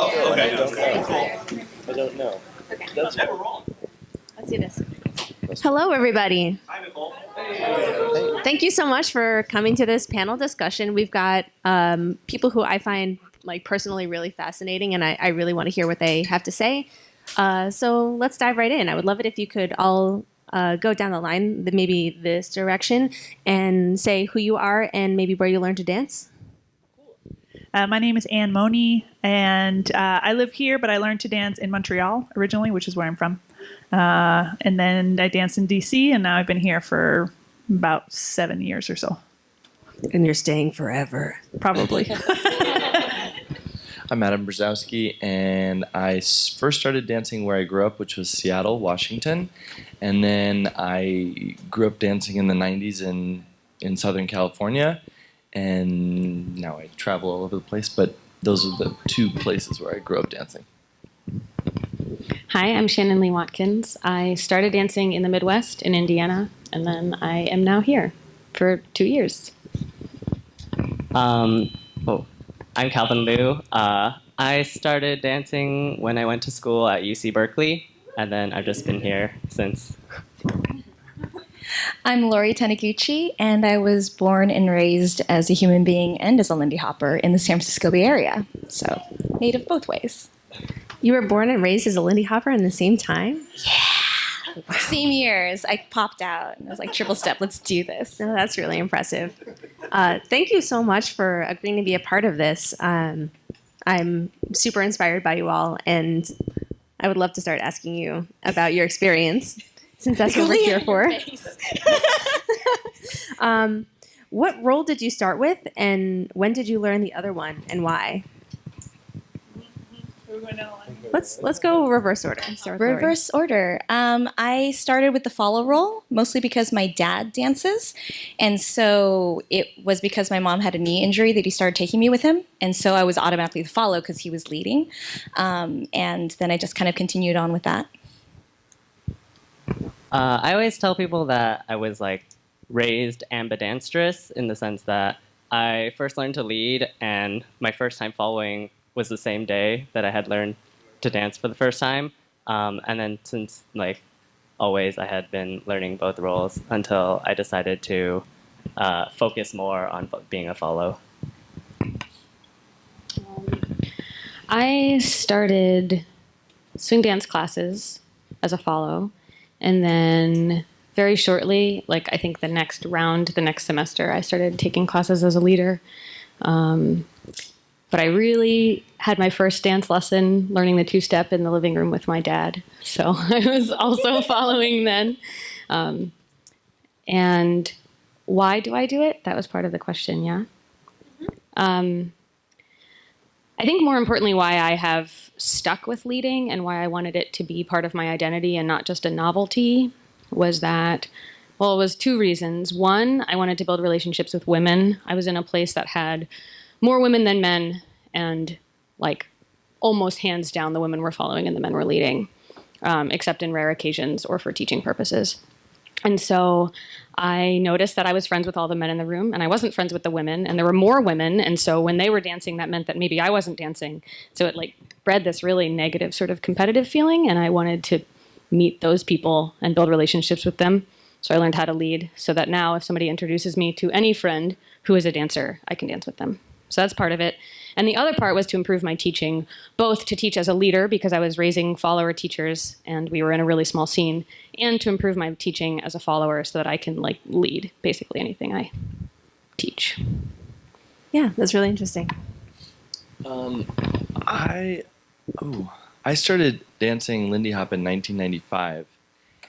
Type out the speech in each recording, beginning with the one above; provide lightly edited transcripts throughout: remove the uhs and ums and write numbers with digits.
Oh, okay. I don't know. Okay. That's Never wrong. Let's do this. Hello, everybody. Hi, Nicole. Thank you so much for coming to this panel discussion. We've got people who I find like personally really fascinating, and I really want to hear what they have to say. So let's dive right in. I would love it if you could all go down the line, maybe this direction, and say who you are and maybe where you learned to dance. My name is Mony, and I live here, but I learned to dance in Montreal originally, which is where I'm from. And then I danced in DC, and now I've been here for about 7 years or so. And you're staying forever. Probably. I'm Brozowski, and I first started dancing where I grew up, which was Seattle, Washington. And then I grew up dancing in the 90s in Southern California. And now I travel all over the place, but those are the two places where I grew up dancing. Hi, I'm Shannon Watkins. I started dancing in the Midwest in Indiana, and then I am now here for 2 years. I'm Calvin Liu. I started dancing when I went to school at UC Berkeley, and then I've just been here since. I'm Taniguchi, and I was born and raised as a human being and as a Lindy hopper in the San Francisco Bay Area, so native both ways. You were born and raised as a Lindy hopper in the same time? Yeah. Wow. Same years. I popped out and I was like, triple step, let's do this. No, that's really impressive. Thank you so much for agreeing to be a part of this. I'm super inspired by you all, and I would love to start asking you about your experience, since that's what we're here for. What role did you start with, and when did you learn the other one, and why? Let's go reverse order. Reverse order. I started with the follow role, mostly because my dad dances. And so it was because my mom had a knee injury that he started taking me with him. And so I was automatically the follow because he was leading. And then I just kind of continued on with that. I always tell people that I was like raised ambidextrous in the sense that I first learned to lead, and my first time following was the same day that I had learned to dance for the first time. And then since like always I had been learning both roles until I decided to focus more on being a follow. I started swing dance classes as a follow, and then very shortly, like I think the next semester, I started taking classes as a leader. But I really had my first dance lesson learning the two-step in the living room with my dad. So I was also following then. And why do I do it? That was part of the question, yeah? I think more importantly why I have stuck with leading and why I wanted it to be part of my identity and not just a novelty was that, well, it was two reasons. One, I wanted to build relationships with women. I was in a place that had more women than men, and like almost hands down the women were following and the men were leading, except in rare occasions or for teaching purposes. And so I noticed that I was friends with all the men in the room, and I wasn't friends with the women, and there were more women, and so when they were dancing, that meant that maybe I wasn't dancing. So it like bred this really negative sort of competitive feeling, and I wanted to meet those people and build relationships with them. So I learned how to lead so that now if somebody introduces me to any friend who is a dancer, I can dance with them. So that's part of it. And the other part was to improve my teaching, both to teach as a leader because I was raising follower teachers and we were in a really small scene, and to improve my teaching as a follower so that I can like lead basically anything I teach. Yeah, that's really interesting. I started dancing Lindy Hop in 1995.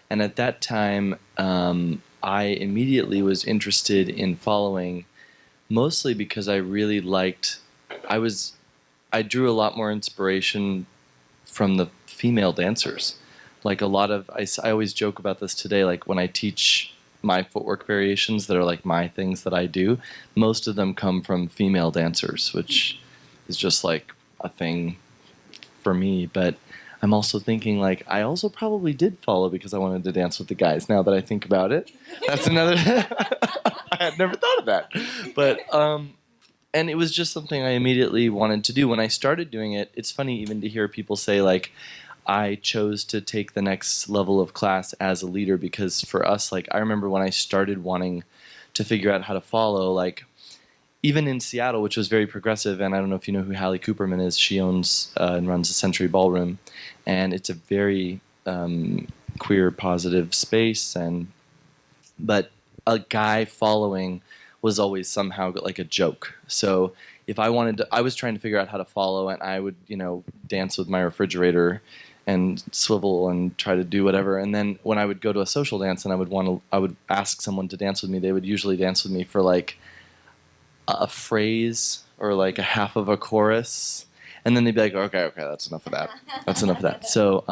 And at that time, I immediately was interested in following, mostly because I really liked, I drew a lot more inspiration from the female dancers. Like a lot of, I always joke about this today, like when I teach my footwork variations that are like my things that I do, most of them come from female dancers, which is just like a thing for me. But I'm also thinking like, I also probably did follow because I wanted to dance with the guys now that I think about it. That's another, I had never thought of that. But and it was just something I immediately wanted to do. When I started doing it, it's funny even to hear people say, like, I chose to take the next level of class as a leader, because for us, like, I remember when I started wanting to figure out how to follow, like, even in Seattle, which was very progressive, and I don't know if you know who Hallie Cooperman is. She owns and runs a Century Ballroom, and it's a very queer positive space, but a guy following was always somehow like a joke. So if I was trying to figure out how to follow, and I would, dance with my refrigerator and swivel and try to do whatever. And then when I would go to a social dance and I would ask someone to dance with me, they would usually dance with me for like a phrase or like a half of a chorus. And then they'd be like, okay, that's enough of that. That's enough of that. So,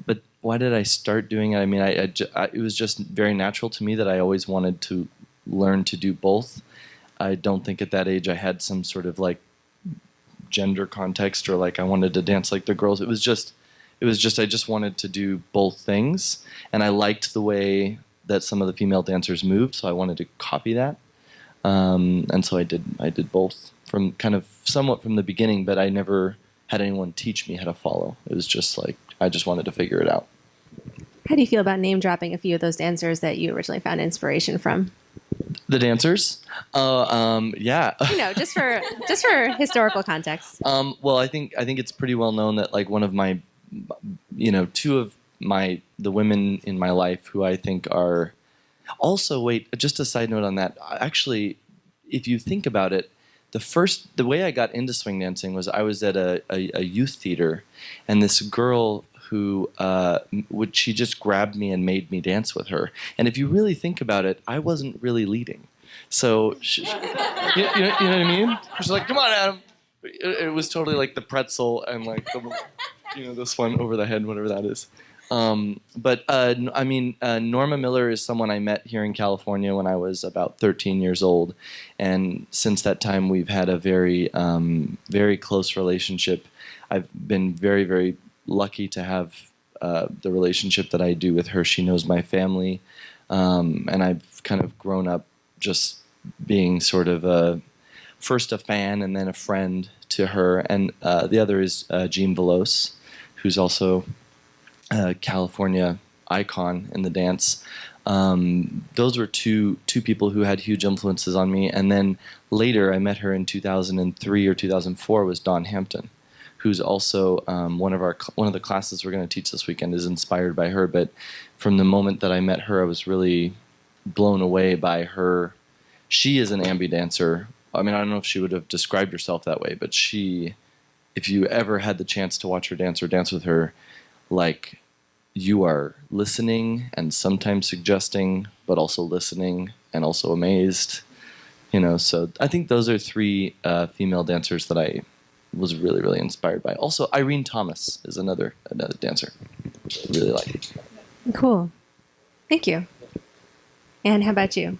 but why did I start doing it? I mean, it was just very natural to me that I always wanted to learn to do both. I don't think at that age I had some sort of like gender context or like I wanted to dance like the girls. It was just I just wanted to do both things, and I liked the way that some of the female dancers moved, so I wanted to copy that. And so I did both from kind of somewhat from the beginning, but I never had anyone teach me how to follow. It was just like I just wanted to figure it out. How do you feel about name dropping a few of those dancers that you originally found inspiration from? The dancers? Yeah. Just for historical context. Well, I think it's pretty well known that like one of my, two of the women in my life who I think are also, wait, just a side note on that. Actually, if you think about it, the way I got into swing dancing was I was at a youth theater, and this girl who she just grabbed me and made me dance with her. And if you really think about it, I wasn't really leading. So, you know what I mean? She's like, "Come on, Adam." It was totally like the pretzel and like this one over the head, whatever that is. Norma Miller is someone I met here in California when I was about 13 years old, and since that time we've had a very, very close relationship. I've been very, very lucky to have the relationship that I do with her. She knows my family, and I've kind of grown up just being sort of first a fan and then a friend to her. And the other is Jean Veloz, who's also a California icon in the dance. Those were two people who had huge influences on me. And then later I met her in 2003 or 2004 was Dawn Hampton, who's also one of the classes we're going to teach this weekend is inspired by her. But from the moment that I met her, I was really blown away by her. She is an ambi dancer. I mean, I don't know if she would have described herself that way, but if you ever had the chance to watch her dance or dance with her, like, you are listening and sometimes suggesting, but also listening and also amazed. So I think those are three female dancers that I was really, really inspired by. Also, Irene Thomas is another dancer. Really like it. Cool. Thank you. And how about you?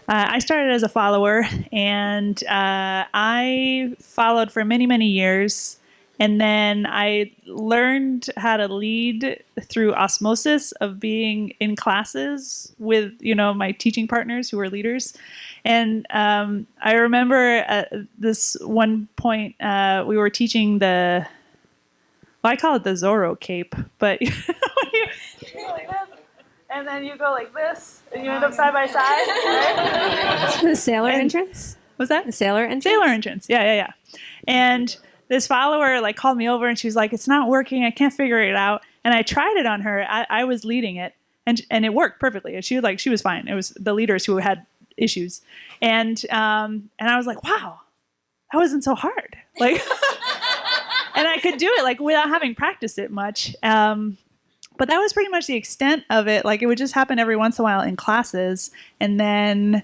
I started as a follower, and I followed for many, many years. And then I learned how to lead through osmosis of being in classes with, my teaching partners who were leaders. And I remember at this one point we were teaching I call it the Zorro cape, but you go like this, and then you go like this, and you end up side by side, right? The sailor entrance? What's that? The sailor entrance? Sailor entrance, yeah. And this follower called me over and she was like, "It's not working. I can't figure it out." And I tried it on her. I was leading it, and it worked perfectly. And she was fine. It was the leaders who had issues, and I was like, "Wow, that wasn't so hard." And I could do it without having practiced it much. But that was pretty much the extent of it. It would just happen every once in a while in classes, and then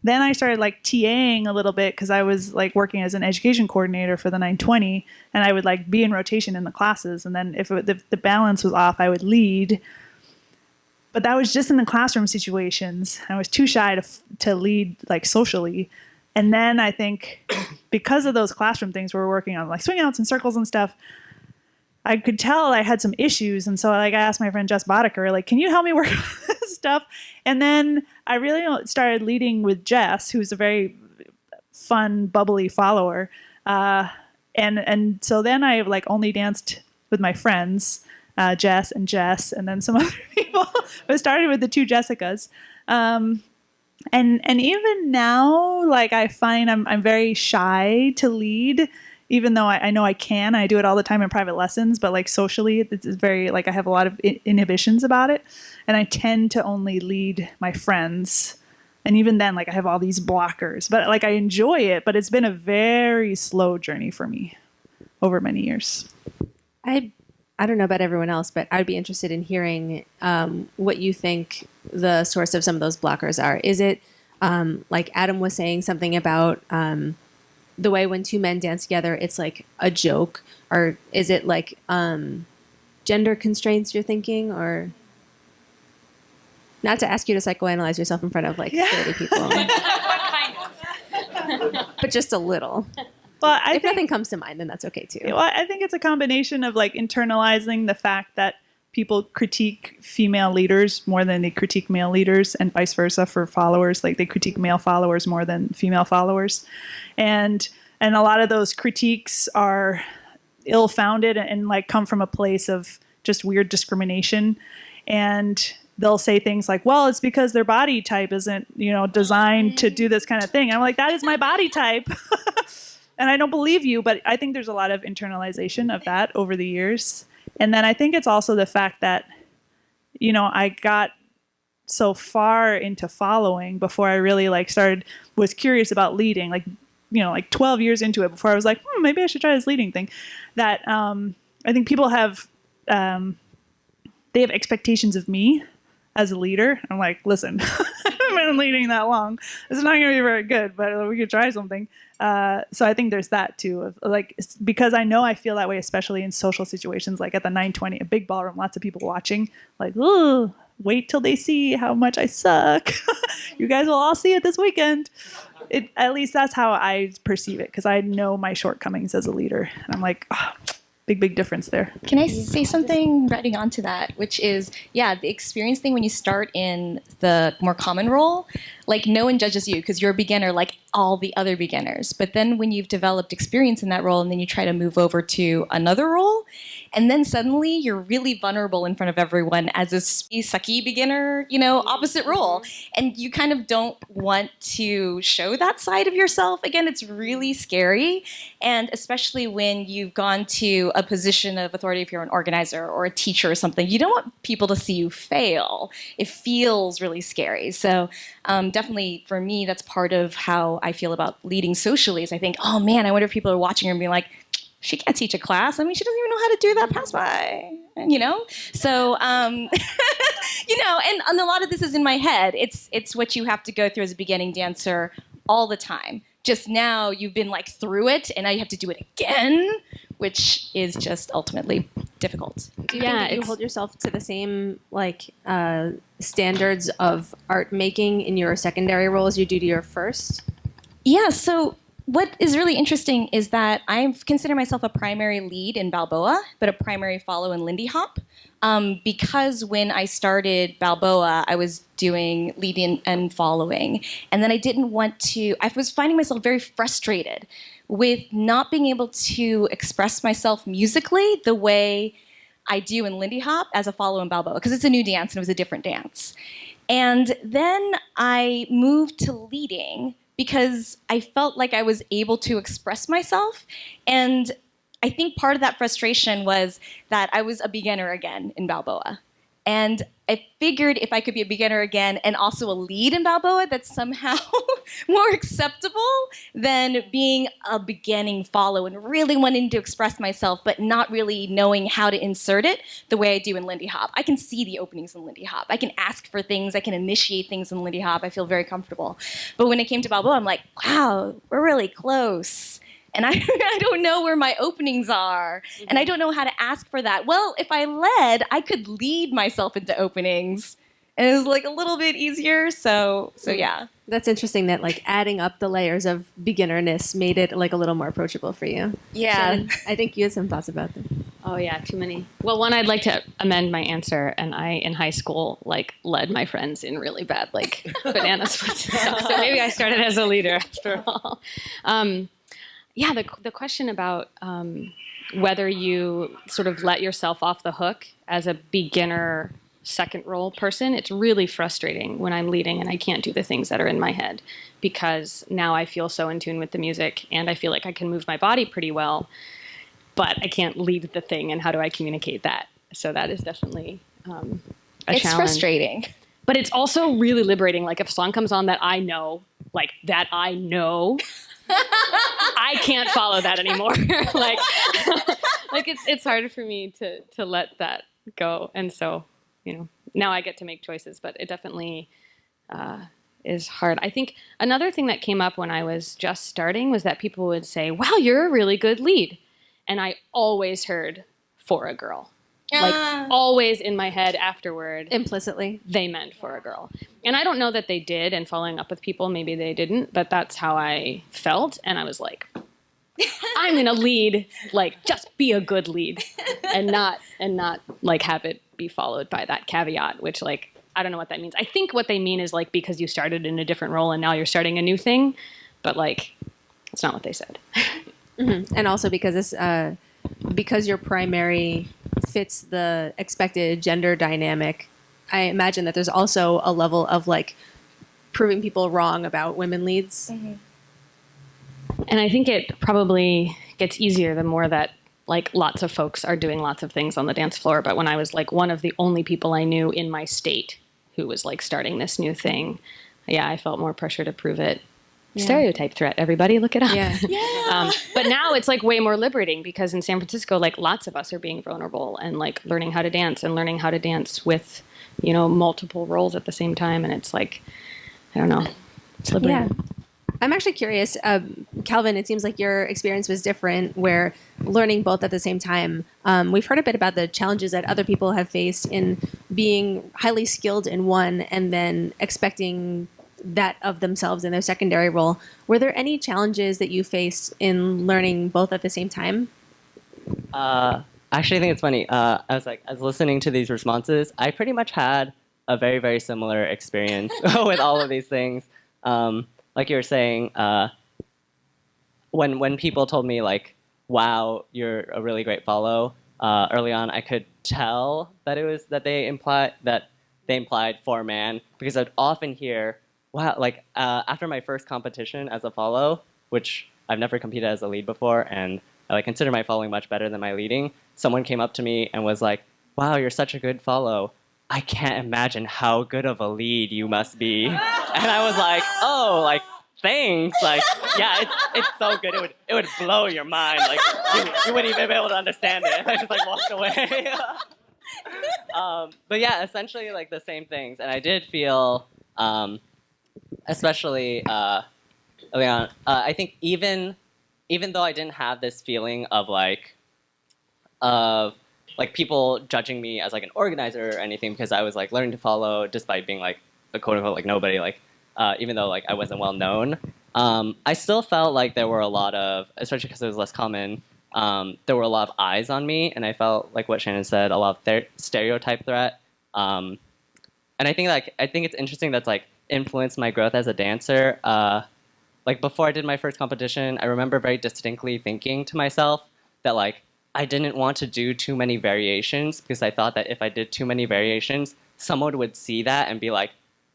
Then I started TAing a little bit because I was working as an education coordinator for the 920, and I would be in rotation in the classes. And then if the balance was off, I would lead. But that was just in the classroom situations. I was too shy to lead socially. And then I think because of those classroom things we were working on, swing outs and circles and stuff, I could tell I had some issues. And so I asked my friend Jess Boddicker, can you help me work on this? stuff. And then I really started leading with Jess, who's a very fun, bubbly follower. And so then I like only danced with my friends, Jess, and then some other people. But started with the two Jessicas. And even now, like I find I'm very shy to lead, even though I know I can. I do it all the time in private lessons, but like socially, it's very like I have a lot of inhibitions about it, and I tend to only lead my friends. And even then, like I have all these blockers, but like I enjoy it. But it's been a very slow journey for me over many years. I don't know about everyone else, but I'd be interested in hearing what you think the source of some of those blockers are. Is it like Adam was saying something about the way when two men dance together, it's like a joke, or is it like gender constraints you're thinking, or not to ask you to psychoanalyze yourself in front of like 30 people, but just a little. Well, if nothing comes to mind, then that's okay too. Well, I think it's a combination of like internalizing the fact that people critique female leaders more than they critique male leaders, and vice versa for followers. Like they critique male followers more than female followers, and a lot of those critiques are ill-founded and like come from a place of just weird discrimination. And they'll say things like, well, it's because their body type isn't, designed to do this kind of thing. And I'm like, that is my body type. And I don't believe you, but I think there's a lot of internalization of that over the years. And then I think it's also the fact that, I got so far into following before I really was curious about leading, like 12 years into it before I was like, maybe I should try this leading thing, that I think people have, they have expectations of me as a leader. I'm like, listen, I haven't been leading that long. It's not going to be very good, but we could try something. So I think there's that too, of like, because I feel that way, especially in social situations, like at the 920, a big ballroom, lots of people watching, like, oh, wait till they see how much I suck. You guys will all see it this weekend. At least that's how I perceive it, because I know my shortcomings as a leader. And I'm like, oh, big difference there. Can I say something writing onto that, which is, the experience thing when you start in the more common role, like no one judges you because you're a beginner like all the other beginners. But then when you've developed experience in that role and then you try to move over to another role, and then suddenly you're really vulnerable in front of everyone as a sucky beginner, opposite role. And you kind of don't want to show that side of yourself. Again, it's really scary. And especially when you've gone to a position of authority, if you're an organizer or a teacher or something, you don't want people to see you fail. It feels really scary. So definitely for me, that's part of how I feel about leading socially, is I think, oh man, I wonder if people are watching her and being like, she can't teach a class. I mean, she doesn't even know how to do that pass by, So, and a lot of this is in my head. It's what you have to go through as a beginning dancer all the time. Just now you've been like through it, and now you have to do it again, which is just ultimately difficult. Do you think that you hold yourself to the same standards of art making in your secondary role as you do to your first? Yeah, so what is really interesting is that I consider myself a primary lead in Balboa, but a primary follow in Lindy Hop. Because when I started Balboa, I was doing leading and following. And then I was finding myself very frustrated with not being able to express myself musically the way I do in Lindy Hop as a follow in Balboa, because it's a new dance and it was a different dance. And then I moved to leading because I felt like I was able to express myself. And I think part of that frustration was that I was a beginner again in Balboa. And I figured if I could be a beginner again and also a lead in Balboa, that's somehow more acceptable than being a beginning follow and really wanting to express myself, but not really knowing how to insert it the way I do in Lindy Hop. I can see the openings in Lindy Hop. I can ask for things. I can initiate things in Lindy Hop. I feel very comfortable. But when it came to Balboa, I'm like, wow, we're really close. And I don't know where my openings are. And I don't know how to ask for that. Well, if I led, I could lead myself into openings. And it was like a little bit easier. So yeah. That's interesting that like adding up the layers of beginnerness made it like a little more approachable for you. Yeah. Shannon, I think you had some thoughts about that. Oh yeah, too many. Well, one, I'd like to amend my answer, and I in high school like led my friends in really bad like banana splits and stuff. So maybe I started as a leader after all. Yeah, the question about whether you sort of let yourself off the hook as a beginner second role person, it's really frustrating when I'm leading and I can't do the things that are in my head, because now I feel so in tune with the music and I feel like I can move my body pretty well, but I can't lead the thing, and how do I communicate that? So that is definitely a It's challenge. frustrating. But it's also really liberating. Like if a song comes on that I know, I can't follow that anymore. like it's harder for me to let that go. And so, now I get to make choices, but it definitely is hard. I think another thing that came up when I was just starting was that people would say, wow, you're a really good lead. And I always heard for a girl. Like always in my head afterward. Implicitly. They meant for a girl. And I don't know that they did, and following up with people, maybe they didn't, but that's how I felt. And I was like, I'm going to lead, like just be a good lead and not like have it be followed by that caveat, which like, I don't know what that means. I think what they mean is like, because you started in a different role and now you're starting a new thing, but like, it's not what they said. Mm-hmm. And also because because your primary fits the expected gender dynamic, I imagine that there's also a level of like proving people wrong about women leads. Mm-hmm. And I think it probably gets easier the more that like lots of folks are doing lots of things on the dance floor. But when I was like one of the only people I knew in my state who was like starting this new thing, yeah, I felt more pressure to prove it. Yeah. Stereotype threat, everybody, look it up. Yeah. But now it's like way more liberating, because in San Francisco, like lots of us are being vulnerable and like learning how to dance with, multiple roles at the same time. And it's like, I don't know, it's liberating. Yeah. I'm actually curious, Calvin, it seems like your experience was different, where learning both at the same time. We've heard a bit about the challenges that other people have faced in being highly skilled in one and then expecting that of themselves in their secondary role. Were there any challenges that you faced in learning both at the same time? Actually, I think it's funny. I was listening to these responses. I pretty much had a very, very similar experience with all of these things. Like you were saying, when people told me like, "Wow, you're a really great follow," early on, I could tell that they implied for a man, because I'd often hear, "Wow," like after my first competition as a follow, which I've never competed as a lead before, and I consider my following much better than my leading. Someone came up to me and was like, "Wow, you're such a good follow. I can't imagine how good of a lead you must be." And I was like, "Oh, like thanks. Like, yeah, it's so good. It would blow your mind. Like you wouldn't even be able to understand it." I just like walked away. But yeah, essentially like the same things. And I did feel, especially early on, I think even though I didn't have this feeling of like people judging me as like an organizer or anything, because I was like learning to follow despite being like a quote unquote like nobody, like even though like I wasn't well known, I still felt like there were a lot of, especially because it was less common, there were a lot of eyes on me, and I felt like what Shannon said, a lot of stereotype threat. And I think it's interesting that's like influenced my growth as a dancer. Like before I did my first competition, I remember very distinctly thinking to myself that like I didn't want to do too many variations, because I thought that if I did too many variations, someone would see that and be like,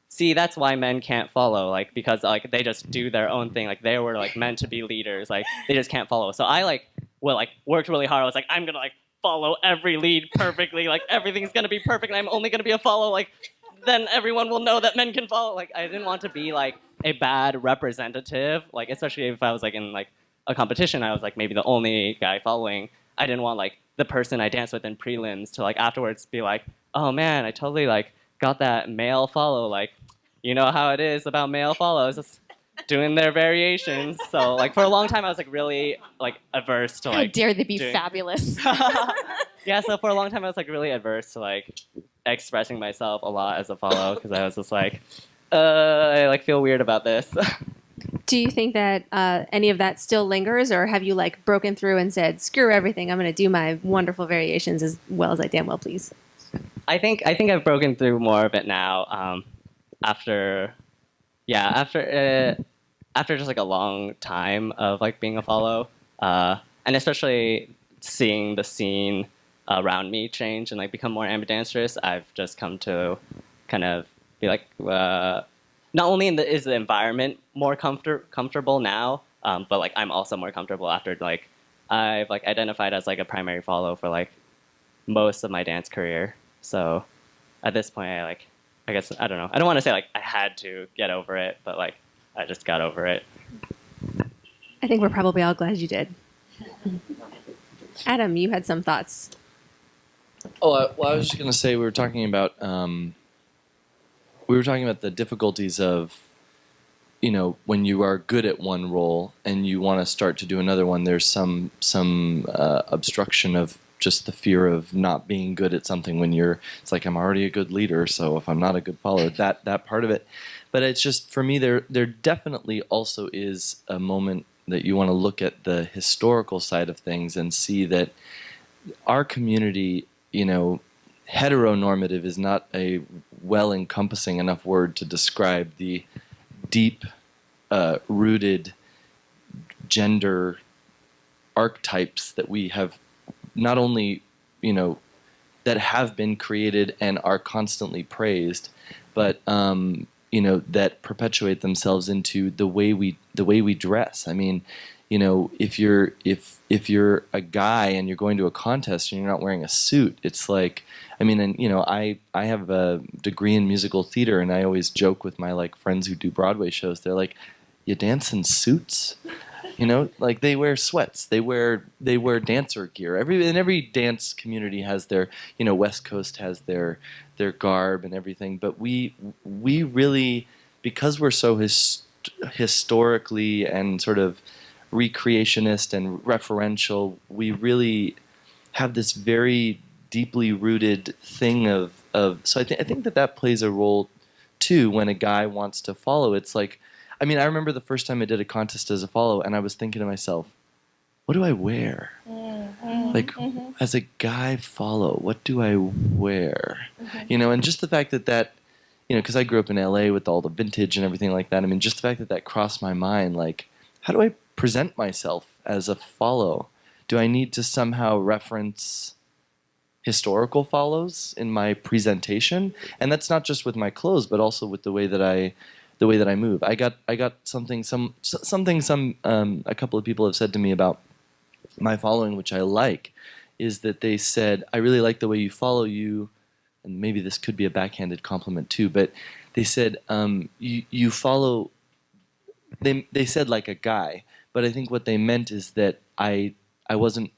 "See, that's why men can't follow, like because like they just do their own thing, like they were like meant to be leaders, like they just can't follow." So I worked really hard. I was like, I'm gonna like follow every lead perfectly, like everything's gonna be perfect, and I'm only gonna be a follow, like then everyone will know that men can follow. Like I didn't want to be like a bad representative, like especially if I was like in like a competition, I was like maybe the only guy following. I didn't want like the person I danced with in prelims to like afterwards be like, "Oh man, I totally like got that male follow." Like, you know how it is about male follows, just doing their variations. So like for a long time I was like really like averse to like How dare they be fabulous. Yeah, so for a long time I was like really adverse to like expressing myself a lot as a follow, because I was just like, I like feel weird about this. Do you think that any of that still lingers, or have you like broken through and said, "Screw everything, I'm going to do my wonderful variations as well as I damn well please"? I think I've broken through more of it now. After after just like a long time of like being a follow, and especially seeing the scene around me change and like become more ambidextrous, I've just come to kind of be like, not only is the environment more comfortable now, but like I'm also more comfortable after like I've like identified as like a primary follow for like most of my dance career. So at this point, I guess I don't know. I don't want to say like I had to get over it, but like I just got over it. I think we're probably all glad you did. Adam, you had some thoughts. Oh, well, I was just going to say we were talking about the difficulties of, you know, when you are good at one role and you want to start to do another one, there's some obstruction of just the fear of not being good at something when it's like, I'm already a good leader, so if I'm not a good follower, that part of it. But it's just, for me, there definitely also is a moment that you want to look at the historical side of things and see that our community, you know, heteronormative is not a well-encompassing enough word to describe the deep rooted gender archetypes that we have, not only, you know, that have been created and are constantly praised, but you know, that perpetuate themselves into the way we dress. I mean, you know, if you're a guy and you're going to a contest and you're not wearing a suit, it's like, I mean, and you know, I have a degree in musical theater, and I always joke with my like friends who do Broadway shows. They're like, "You dance in suits?" You know, like they wear sweats, they wear dancer gear. Every dance community has their, you know, West Coast has their garb and everything. But we really, because we're so historically and sort of recreationist and referential, we really have this very deeply rooted thing of. So I think that plays a role too when a guy wants to follow. It's like, I mean, I remember the first time I did a contest as a follow, and I was thinking to myself, what do I wear? Like, as a guy follow, what do I wear? You know, and just the fact that, you know, because I grew up in LA with all the vintage and everything like that, I mean, just the fact that crossed my mind, like, how do I present myself as a follow? Do I need to somehow reference historical follows in my presentation? And that's not just with my clothes, but also with the way that I move. I got something a couple of people have said to me about my following, which I like, is that they said, I really like the way you follow you, and maybe this could be a backhanded compliment too, but they said, you follow, they said like a guy, but I think what they meant is that I wasn't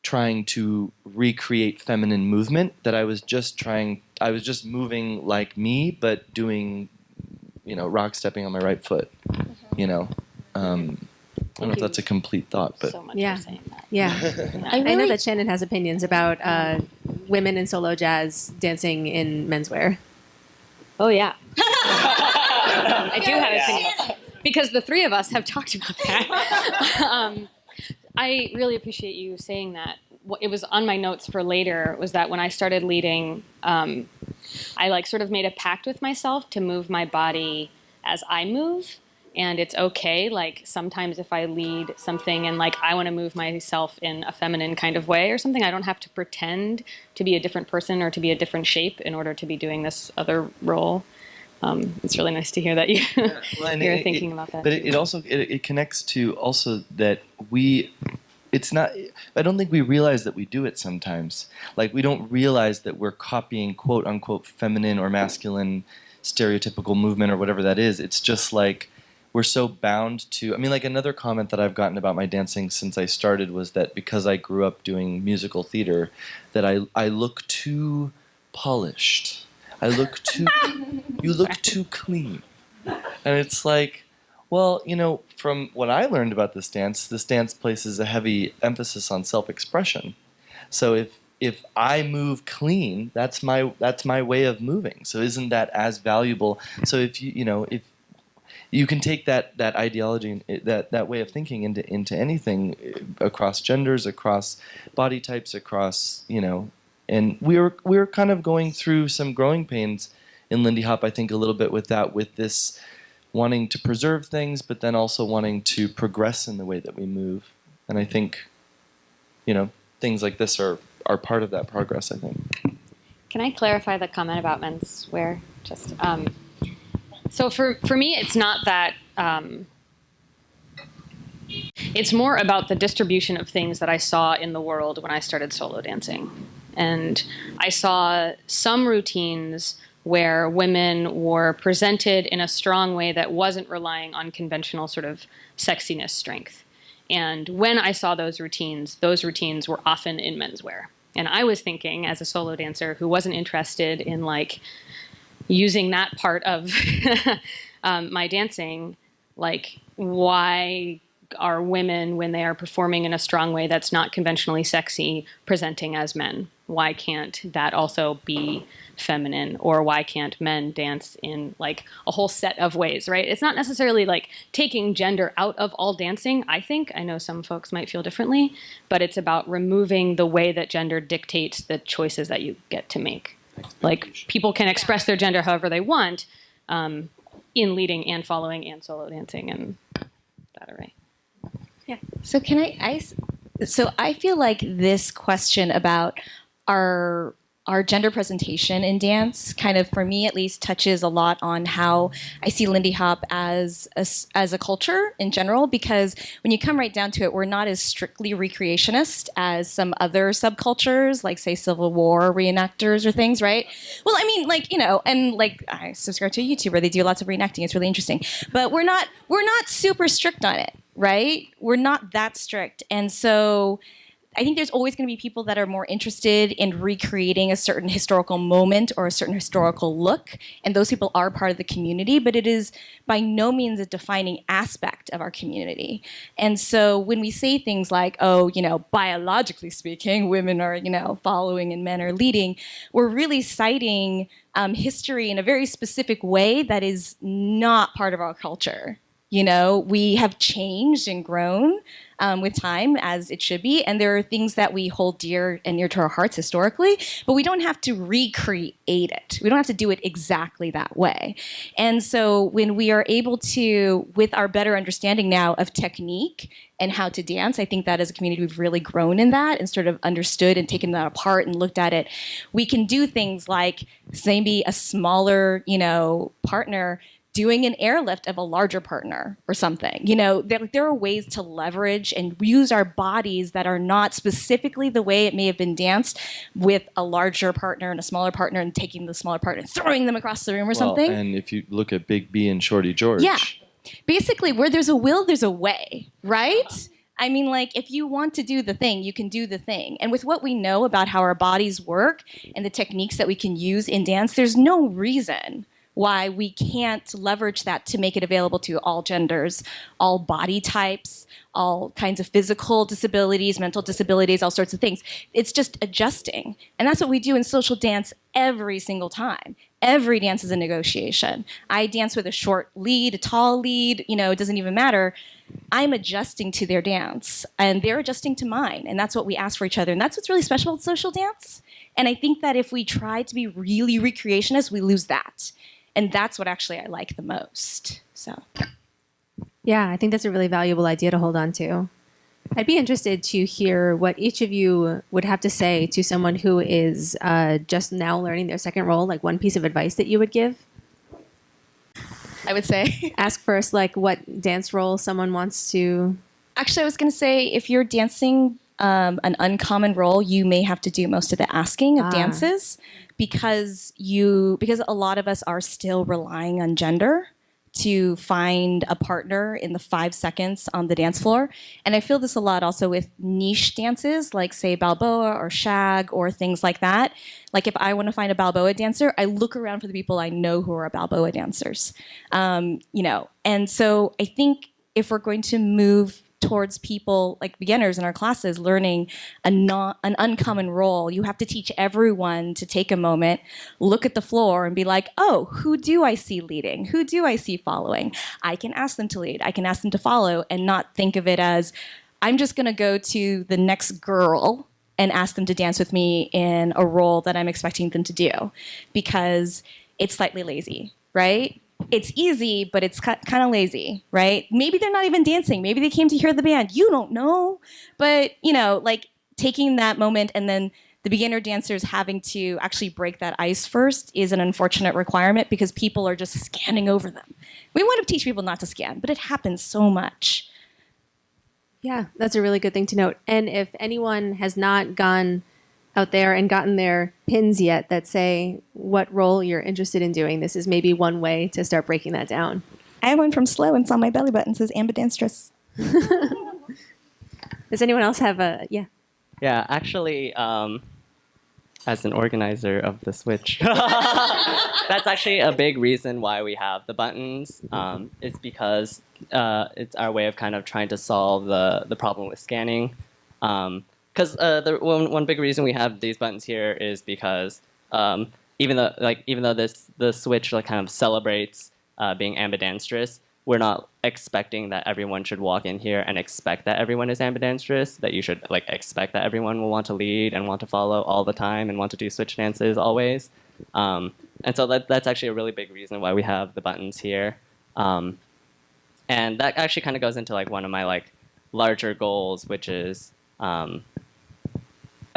trying to recreate feminine movement, that I was just moving like me, but doing, you know, rock stepping on my right foot, you know. I don't know if that's a complete thought, but so much Yeah. for saying that. Yeah. I I know that Shannon has opinions about women in solo jazz dancing in menswear. Oh yeah. I do have opinions because the three of us have talked about that. I really appreciate you saying that. It was on my notes for later, was that when I started leading, I like sort of made a pact with myself to move my body as I move. And it's okay, like sometimes if I lead something and like I want to move myself in a feminine kind of way or something, I don't have to pretend to be a different person or to be a different shape in order to be doing this other role. It's really nice to hear that you're thinking about that. But it also connects to also that it's not, I don't think we realize that we do it sometimes. Like, we don't realize that we're copying quote unquote feminine or masculine stereotypical movement or whatever that is. It's just like we're so bound to, I mean, like another comment that I've gotten about my dancing since I started was that because I grew up doing musical theater, that I look too polished. I look too, you look too clean. And it's like, well, you know, from what I learned about this dance places a heavy emphasis on self-expression. So if I move clean, that's my way of moving. So isn't that as valuable? So if you can take that ideology, that way of thinking into anything, across genders, across body types, across, and we're kind of going through some growing pains in Lindy Hop, I think, a little bit with this wanting to preserve things, but then also wanting to progress in the way that we move. And I think, things like this are part of that progress, I think. Can I clarify the comment about menswear? Just so for me, it's not that. It's more about the distribution of things that I saw in the world when I started solo dancing, and I saw some routines where women were presented in a strong way that wasn't relying on conventional sort of sexiness strength. And when I saw those routines were often in menswear. And I was thinking, as a solo dancer who wasn't interested in like using that part of my dancing, like, why are women, when they are performing in a strong way that's not conventionally sexy, presenting as men? Why can't that also be feminine? Or why can't men dance in like a whole set of ways, right? It's not necessarily like taking gender out of all dancing, I think. I know some folks might feel differently, but it's about removing the way that gender dictates the choices that you get to make. Like, people can express their gender however they want, in leading and following and solo dancing and that array. Yeah. So I feel like this question about our gender presentation in dance kind of, for me at least, touches a lot on how I see Lindy Hop as a culture in general, because when you come right down to it, we're not as strictly recreationist as some other subcultures, like, say, Civil War reenactors or things, right? Well, I mean, like, and like, I subscribe to a YouTuber, they do lots of reenacting, it's really interesting. But we're not super strict on it, right? We're not that strict. And so I think there's always going to be people that are more interested in recreating a certain historical moment or a certain historical look, and those people are part of the community, but it is by no means a defining aspect of our community. And so when we say things like, oh, biologically speaking, women are, following and men are leading, we're really citing history in a very specific way that is not part of our culture. We have changed and grown with time, as it should be, and there are things that we hold dear and near to our hearts historically, but we don't have to recreate it. We don't have to do it exactly that way. And so when we are able to, with our better understanding now of technique and how to dance, I think that as a community we've really grown in that and sort of understood and taken that apart and looked at it. We can do things like maybe a smaller, partner doing an airlift of a larger partner or something. There are ways to leverage and use our bodies that are not specifically the way it may have been danced, with a larger partner and a smaller partner, and taking the smaller partner and throwing them across the room or something. And if you look at Big B and Shorty George. Yeah. Basically, where there's a will, there's a way, right? I mean, like, if you want to do the thing, you can do the thing. And with what we know about how our bodies work and the techniques that we can use in dance, there's no reason why we can't leverage that to make it available to all genders, all body types, all kinds of physical disabilities, mental disabilities, all sorts of things. It's just adjusting. And that's what we do in social dance every single time. Every dance is a negotiation. I dance with a short lead, a tall lead, it doesn't even matter. I'm adjusting to their dance, and they're adjusting to mine. And that's what we ask for each other. And that's what's really special about social dance. And I think that if we try to be really recreationist, we lose that. And that's what actually I like the most. So, yeah, I think that's a really valuable idea to hold on to. I'd be interested to hear what each of you would have to say to someone who is just now learning their second role, like one piece of advice that you would give. I would say, ask first, like, what dance role someone wants to. Actually, I was going to say, if you're dancing an uncommon role, you may have to do most of the asking of dances. Because a lot of us are still relying on gender to find a partner in the 5 seconds on the dance floor. And I feel this a lot also with niche dances, like, say, Balboa or Shag or things like that. Like, if I want to find a Balboa dancer, I look around for the people I know who are Balboa dancers. And so I think if we're going to move towards people like beginners in our classes learning an uncommon role. You have to teach everyone to take a moment, look at the floor and be like, oh, who do I see leading? Who do I see following? I can ask them to lead. I can ask them to follow, and not think of it as I'm just going to go to the next girl and ask them to dance with me in a role that I'm expecting them to do, because it's slightly lazy, right? It's easy, but it's kind of lazy, right? Maybe they're not even dancing. Maybe they came to hear the band. You don't know. But, like taking that moment and then the beginner dancers having to actually break that ice first is an unfortunate requirement, because people are just scanning over them. We want to teach people not to scan, but it happens so much. Yeah, that's a really good thing to note. And if anyone has not gone out there and gotten their pins yet that say what role you're interested in doing, this is maybe one way to start breaking that down. I have one from Slow, and it's on my belly button. It says ambidextrous. Does anyone else have a, yeah? Yeah, actually, as an organizer of the Switch, that's actually a big reason why we have the buttons. It's because it's our way of kind of trying to solve the problem with scanning. Because one big reason we have these buttons here is because even though the Switch kind of celebrates being ambidextrous, we're not expecting that everyone should walk in here and expect that everyone is ambidextrous. That you should expect that everyone will want to lead and want to follow all the time and want to do Switch dances always. And so that's actually a really big reason why we have the buttons here. And that actually kind of goes into one of my larger goals, which is I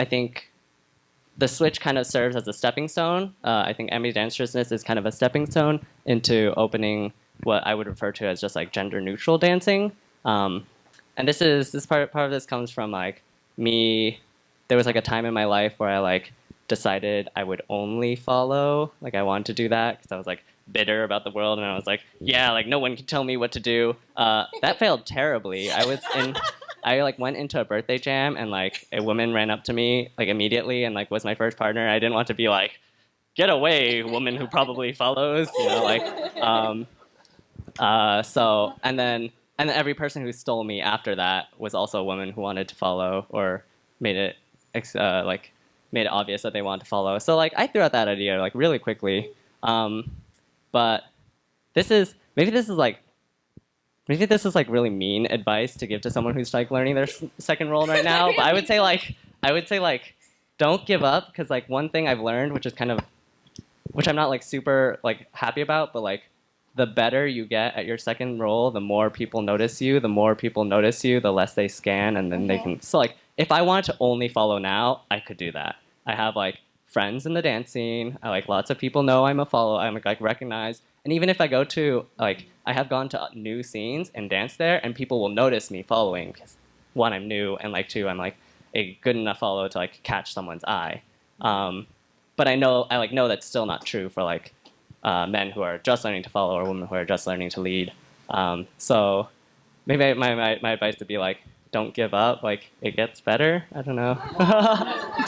think the Switch kind of serves as a stepping stone. I think ambidextrousness is kind of a stepping stone into opening what I would refer to as just gender neutral dancing. And this part of this comes from me. There was a time in my life where I decided I would only follow. I wanted to do that because I was bitter about the world, and I was yeah, no one can tell me what to do. That failed terribly. I went into a birthday jam, and a woman ran up to me immediately and was my first partner. I didn't want to be get away, woman who probably follows, so and then every person who stole me after that was also a woman who wanted to follow, or made it made it obvious that they wanted to follow. So I threw out that idea really quickly. But maybe this is really mean advice to give to someone who's learning their second role right now. But I would say don't give up, because one thing I've learned, which I'm not super happy about, but the better you get at your second role, the more people notice you. The more people notice you, the less they scan, and then they can. So if I wanted to only follow now, I could do that. I have friends in the dance scene. Lots of people know I'm a follow. I'm recognized. And even if I go to I have gone to new scenes and danced there, and people will notice me following, because one, I'm new, and two, I'm a good enough follow to catch someone's eye. But I know that's still not true for men who are just learning to follow, or women who are just learning to lead. So maybe my advice would be don't give up. It gets better. I don't know.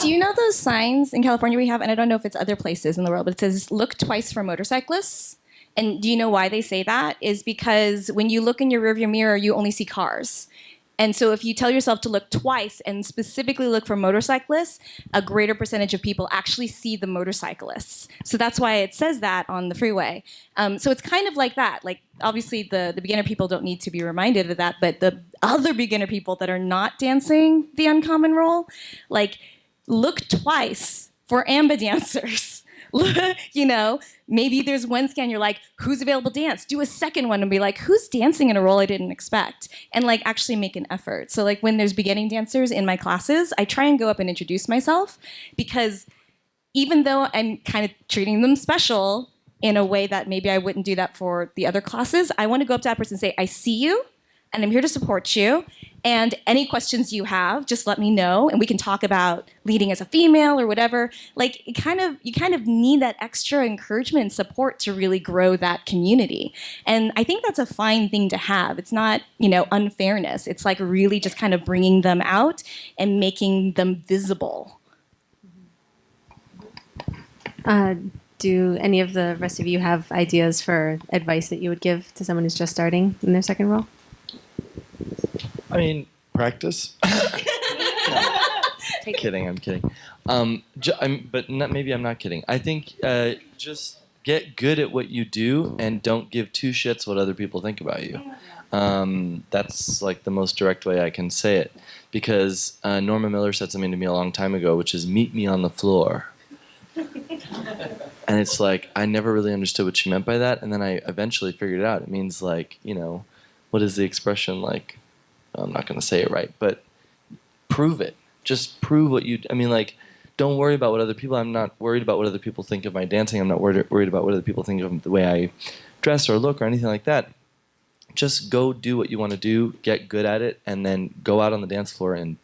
Do you know those signs in California we have, and I don't know if it's other places in the world, but it says look twice for motorcyclists? And do you know why they say that? Is because when you look in your rearview mirror, you only see cars. And so if you tell yourself to look twice and specifically look for motorcyclists, a greater percentage of people actually see the motorcyclists. So that's why it says that on the freeway. So it's kind of like that. Obviously the beginner people don't need to be reminded of that, but the other beginner people that are not dancing the uncommon role, look twice for ambidancers. Maybe there's one scan, you're who's available to dance? Do a second one and be who's dancing in a role I didn't expect? And actually make an effort. So when there's beginning dancers in my classes, I try and go up and introduce myself, because even though I'm kind of treating them special in a way that maybe I wouldn't do that for the other classes, I want to go up to that person and say, I see you, and I'm here to support you. And any questions you have, just let me know, and we can talk about leading as a female or whatever. You kind of need that extra encouragement and support to really grow that community. And I think that's a fine thing to have. It's not, unfairness. It's really just kind of bringing them out and making them visible. Do any of the rest of you have ideas for advice that you would give to someone who's just starting in their second role? I mean, practice. Kidding. I'm kidding. Maybe I'm not kidding. I think just get good at what you do and don't give two shits what other people think about you. That's like the most direct way I can say it. Because Norma Miller said something to me a long time ago, which is meet me on the floor. And it's like, I never really understood what she meant by that. And then I eventually figured it out. It means like, what is the expression like? I'm not going to say it right, but prove it. Just prove what you, don't worry about what other people, I'm not worried about what other people think of my dancing. I'm not worried about what other people think of the way I dress or look or anything like that. Just go do what you want to do, get good at it, and then go out on the dance floor and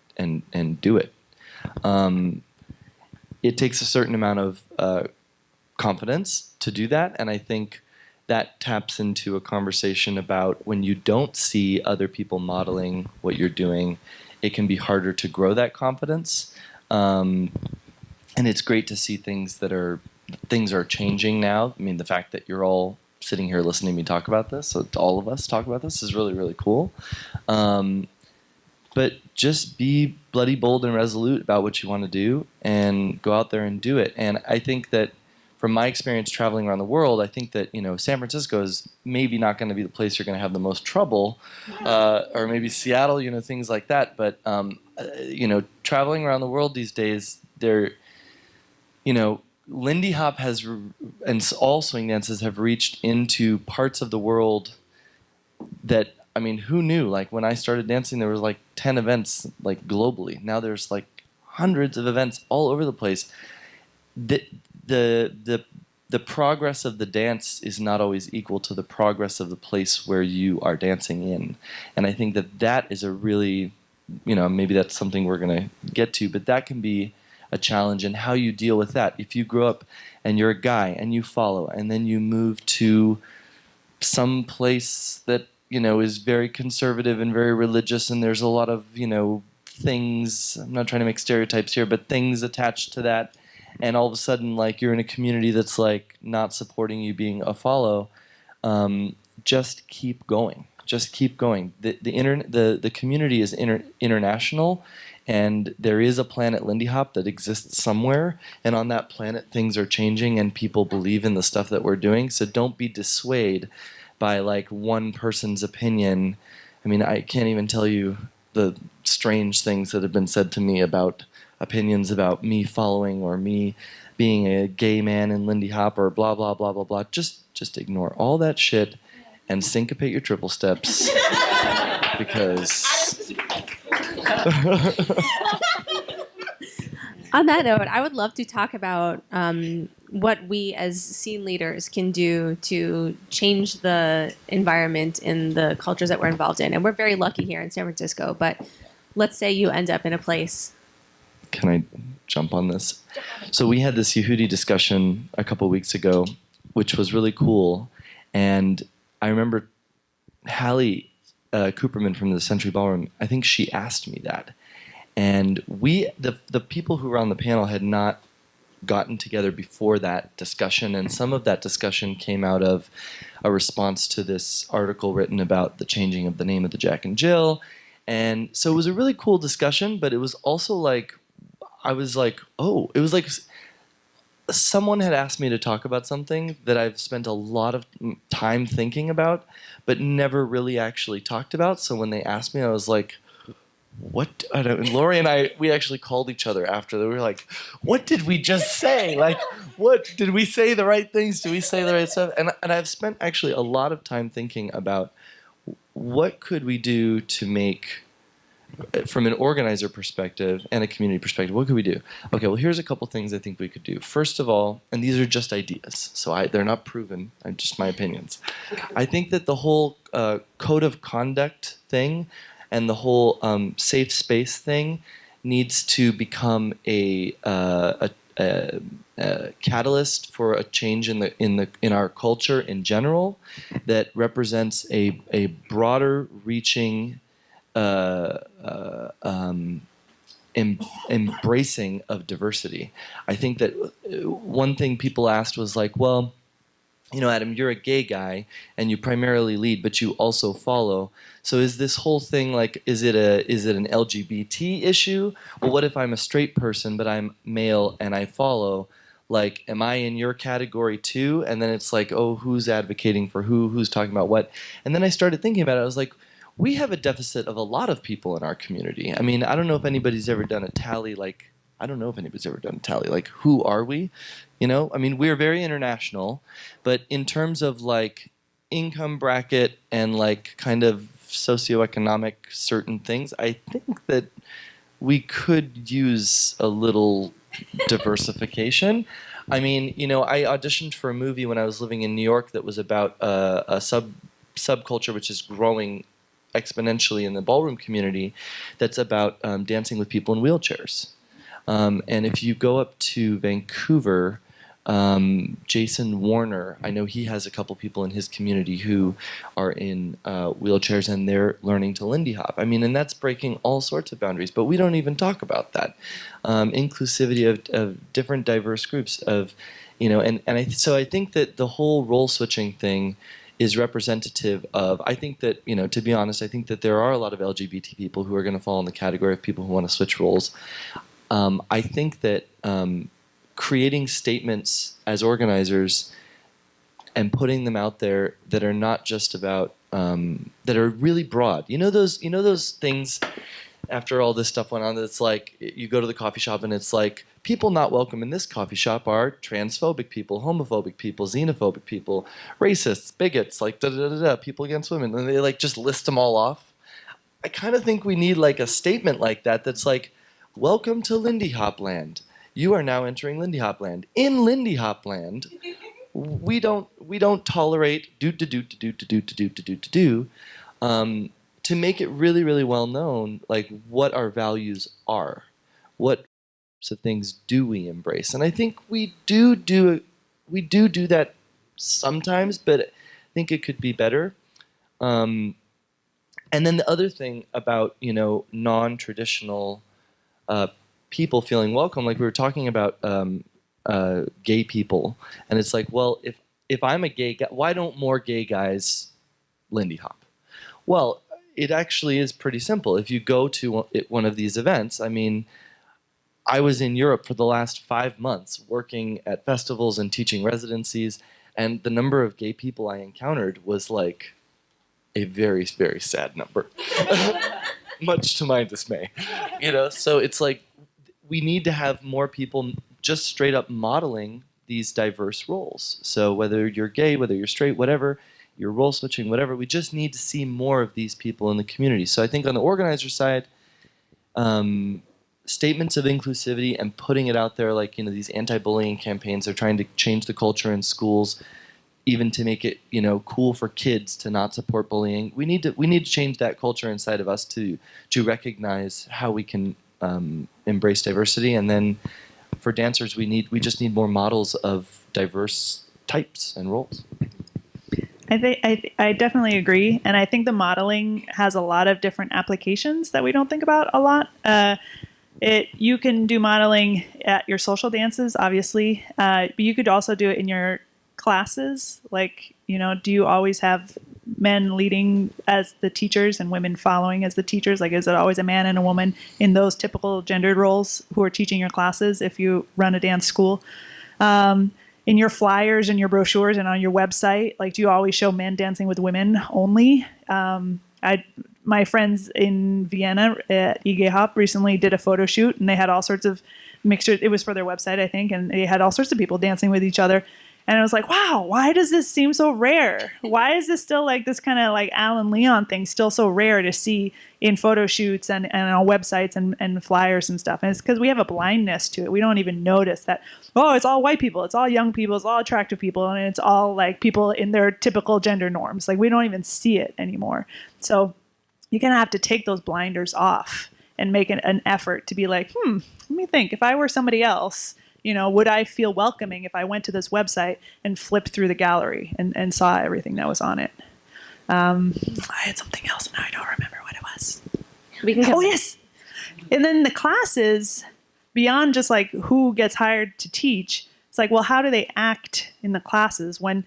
do it. It takes a certain amount of confidence to do that, and I think that taps into a conversation about when you don't see other people modeling what you're doing, it can be harder to grow that confidence. And it's great to see things are changing now. I mean, the fact that you're all sitting here listening to me talk about this, so all of us talk about this, is really, really cool. But just be bloody bold and resolute about what you want to do and go out there and do it. And I think that from my experience traveling around the world, I think that, San Francisco is maybe not going to be the place you're going to have the most trouble, or maybe Seattle, things like that. But, traveling around the world these days, Lindy Hop and all swing dances have reached into parts of the world that, who knew? Like when I started dancing, there was like 10 events like globally. Now there's like hundreds of events all over the place. The progress of the dance is not always equal to the progress of the place where you are dancing in. And I think that is a really, maybe that's something we're going to get to, but that can be a challenge, and how you deal with that. If you grow up and you're a guy and you follow, and then you move to some place that, is very conservative and very religious, and there's a lot of, things, I'm not trying to make stereotypes here, but things attached to that, and all of a sudden, like, you're in a community that's, like, not supporting you being a follow, just keep going. Just keep going. The community is international, and there is a planet Lindy Hop that exists somewhere, and on that planet things are changing and people believe in the stuff that we're doing, so don't be dissuaded by like one person's opinion. I can't even tell you the strange things that have been said to me about opinions about me following or me being a gay man in Lindy Hop or blah, blah, blah, blah, blah. Just ignore all that shit and syncopate your triple steps because... On that note, I would love to talk about what we as scene leaders can do to change the environment in the cultures that we're involved in. And we're very lucky here in San Francisco, but let's say you end up in a place. Can I jump on this? So we had this Yehudi discussion a couple weeks ago, which was really cool. And I remember Hallie Cooperman from the Century Ballroom, I think she asked me that. And the people who were on the panel had not gotten together before that discussion, and some of that discussion came out of a response to this article written about the changing of the name of the Jack and Jill. And so it was a really cool discussion, but it was also like, I was like, oh, it was like someone had asked me to talk about something that I've spent a lot of time thinking about, but never really actually talked about. So when they asked me, I was like, what? And Lori and I, we actually called each other after. We were like, what did we just say? Like, what? Did we say the right things? Did we say the right stuff? And I've spent actually a lot of time thinking about what could we do to make, from an organizer perspective and a community perspective, what could we do? Okay, well, here's a couple things I think we could do. First of all, and these are just ideas, so they're not proven, I'm just my opinions. I think that the whole code of conduct thing and the whole safe space thing needs to become a catalyst for a change in our culture in general that represents a broader reaching embracing of diversity. I think that one thing people asked was like, well, Adam, you're a gay guy and you primarily lead, but you also follow. So is this whole thing like, is it an LGBT issue? Well, what if I'm a straight person, but I'm male and I follow? Like, am I in your category too? And then it's like, oh, who's advocating for who's talking about what? And then I started thinking about it. I was like, we have a deficit of a lot of people in our community. I mean, I don't know if anybody's ever done a tally, like, who are we? I mean, we're very international, but in terms of like income bracket and like kind of socioeconomic certain things, I think that we could use a little diversification. I mean, I auditioned for a movie when I was living in New York that was about a subculture which is growing exponentially in the ballroom community, that's about dancing with people in wheelchairs. And if you go up to Vancouver, Jason Warner, I know he has a couple people in his community who are in wheelchairs and they're learning to Lindy Hop. I mean, and that's breaking all sorts of boundaries, but we don't even talk about that. Inclusivity of different diverse groups of, so I think that the whole role switching thing is representative of, I think that, to be honest, I think that there are a lot of LGBT people who are going to fall in the category of people who want to switch roles. I think that creating statements as organizers and putting them out there that are not just about that are really broad. Those things after all this stuff went on, that's like you go to the coffee shop and it's like people not welcome in this coffee shop are transphobic people, homophobic people, xenophobic people, racists, bigots, like people against women, and they like just list them all off. I kind of think we need like a statement like that that's like, welcome to Lindy Hop Land. You are now entering Lindy Hop Land. In Lindy Hop Land, we don't tolerate to make it really, really well known, like what our values are, what types of things do we embrace, and I think we do that sometimes, but I think it could be better. And then the other thing about non-traditional people feeling welcome, like we were talking about gay people, and it's like, well, if I'm a gay guy, why don't more gay guys Lindy Hop? Well, it actually is pretty simple. If you go to one of these events, I mean, I was in Europe for the last 5 months working at festivals and teaching residencies, and the number of gay people I encountered was like a very, very sad number, much to my dismay. So it's like we need to have more people just straight up modeling these diverse roles. So whether you're gay, whether you're straight, whatever, you're role switching, whatever, we just need to see more of these people in the community. So I think on the organizer side, statements of inclusivity and putting it out there, like these anti-bullying campaigns are trying to change the culture in schools, even to make it cool for kids to not support bullying. We need to change that culture inside of us to recognize how we can embrace diversity. And then for dancers, we just need more models of diverse types and roles. I definitely agree, and I think the modeling has a lot of different applications that we don't think about a lot. You can do modeling at your social dances, obviously, but you could also do it in your classes. Like, do you always have men leading as the teachers and women following as the teachers? Like, is it always a man and a woman in those typical gendered roles who are teaching your classes if you run a dance school? In your flyers and your brochures and on your website, like, do you always show men dancing with women only? My friends in Vienna at IG Hop recently did a photo shoot, and they had all sorts of mixtures. It was for their website, I think, and they had all sorts of people dancing with each other. And I was like, wow, why does this seem so rare? Why is this still like this kind of like Alan Leon thing still so rare to see in photo shoots and on websites and flyers and stuff? And it's because we have a blindness to it. We don't even notice that, oh, it's all white people, it's all young people, it's all attractive people, and it's all like people in their typical gender norms. Like, we don't even see it anymore. So you're going to have to take those blinders off and make an effort to be like, let me think. If I were somebody else, would I feel welcoming if I went to this website and flipped through the gallery and saw everything that was on it? I had something else, and I don't remember what it was. Yes. And then the classes, beyond just like who gets hired to teach, it's like, well, how do they act in the classes when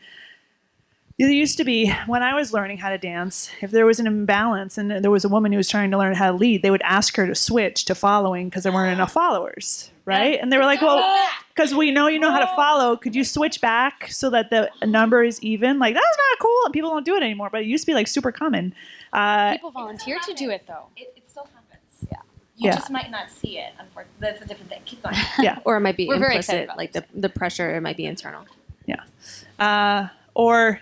It used to be, when I was learning how to dance, if there was an imbalance and there was a woman who was trying to learn how to lead, they would ask her to switch to following because there weren't enough followers, right? And they were like, well, because we know you know how to follow, could you switch back so that the number is even? Like, that's not cool, and people don't do it anymore, but it used to be like super common. People volunteer to do it, though. It still happens. Yeah. You just might not see it, unfortunately. That's a different thing. Keep going. Yeah. Or it might be We're very excited implicit, about like the pressure, it might be internal. Yeah. Or,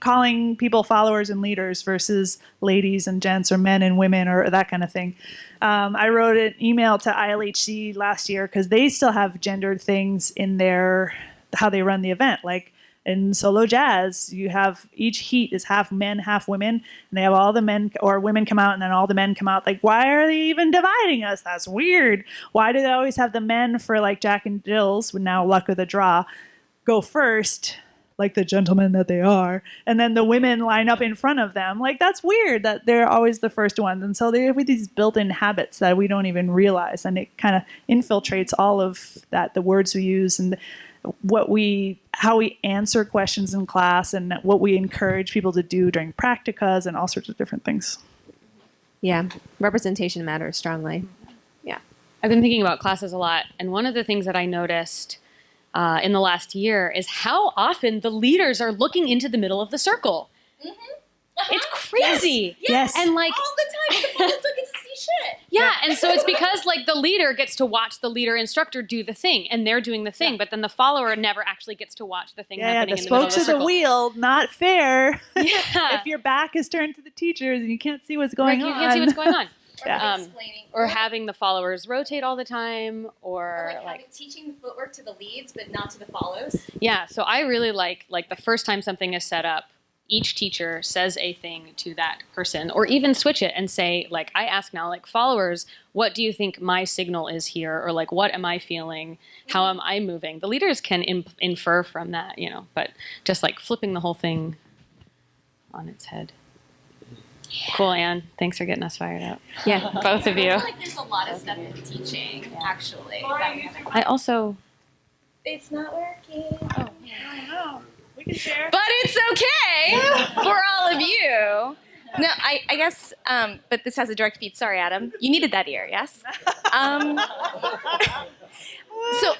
calling people followers and leaders versus ladies and gents or men and women or that kind of thing. I wrote an email to ILHC last year because they still have gendered things in how they run the event. Like in solo jazz, you have each heat is half men, half women, and they have all the men or women come out and then all the men come out. Like, why are they even dividing us? That's weird. Why do they always have the men for like Jack and Jill's, with now luck of the draw, go first, like the gentlemen that they are, and then the women line up in front of them? Like, that's weird that they're always the first ones. And so they have these built-in habits that we don't even realize, and it kind of infiltrates all of that, the words we use and how we answer questions in class and what we encourage people to do during practicas and all sorts of different things. Yeah, representation matters strongly. Yeah. I've been thinking about classes a lot, and one of the things that I noticed in the last year is how often the leaders are looking into the middle of the circle. It's crazy. Yes. And like all the time, the followers don't get to see shit. Yeah, and so it's because like the leader gets to watch the leader instructor do the thing, and they're doing the thing, but then the follower never actually gets to watch the thing happening the in the middle of spokes the of the circle. wheel, not fair. Yeah. If your back is turned to the teachers and you can't see what's going on. You can't see what's going on. Yeah. Explaining. Or having the followers rotate all the time, or having teaching the footwork to the leads, but not to the follows. yeah. So I really like the first time something is set up, each teacher says a thing to that person, or even switch it and say, like, I ask now, like, followers, what do you think my signal is here? Or like, what am I feeling? How am I moving? The leaders can infer from that, but just like flipping the whole thing on its head. Yeah. Cool, Anne. Thanks for getting us fired up. Yeah. Both of you. I feel like there's a lot of stuff in teaching, actually. I also... It's not working. I know. We can share. But it's okay for all of you. No, I guess, but this has a direct feed. Sorry, Adam. You needed that ear, yes? So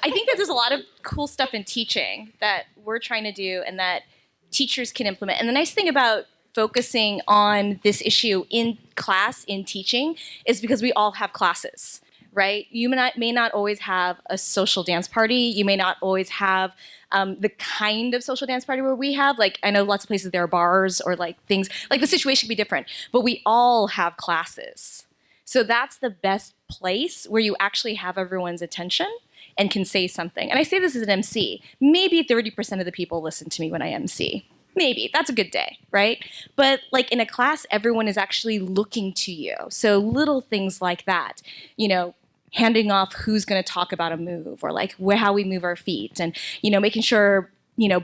I think that there's a lot of cool stuff in teaching that we're trying to do and that teachers can implement. And the nice thing about focusing on this issue in class, in teaching, is because we all have classes, right? You may not always have a social dance party. You may not always have the kind of social dance party where we have. Like, I know lots of places there are bars or like things, like the situation can be different, but we all have classes. So that's the best place where you actually have everyone's attention and can say something. And I say this as an MC. Maybe 30% of the people listen to me when I MC. Maybe. That's a good day, right? But like in a class, everyone is actually looking to you. So little things like that, handing off who's going to talk about a move or like how we move our feet and, making sure,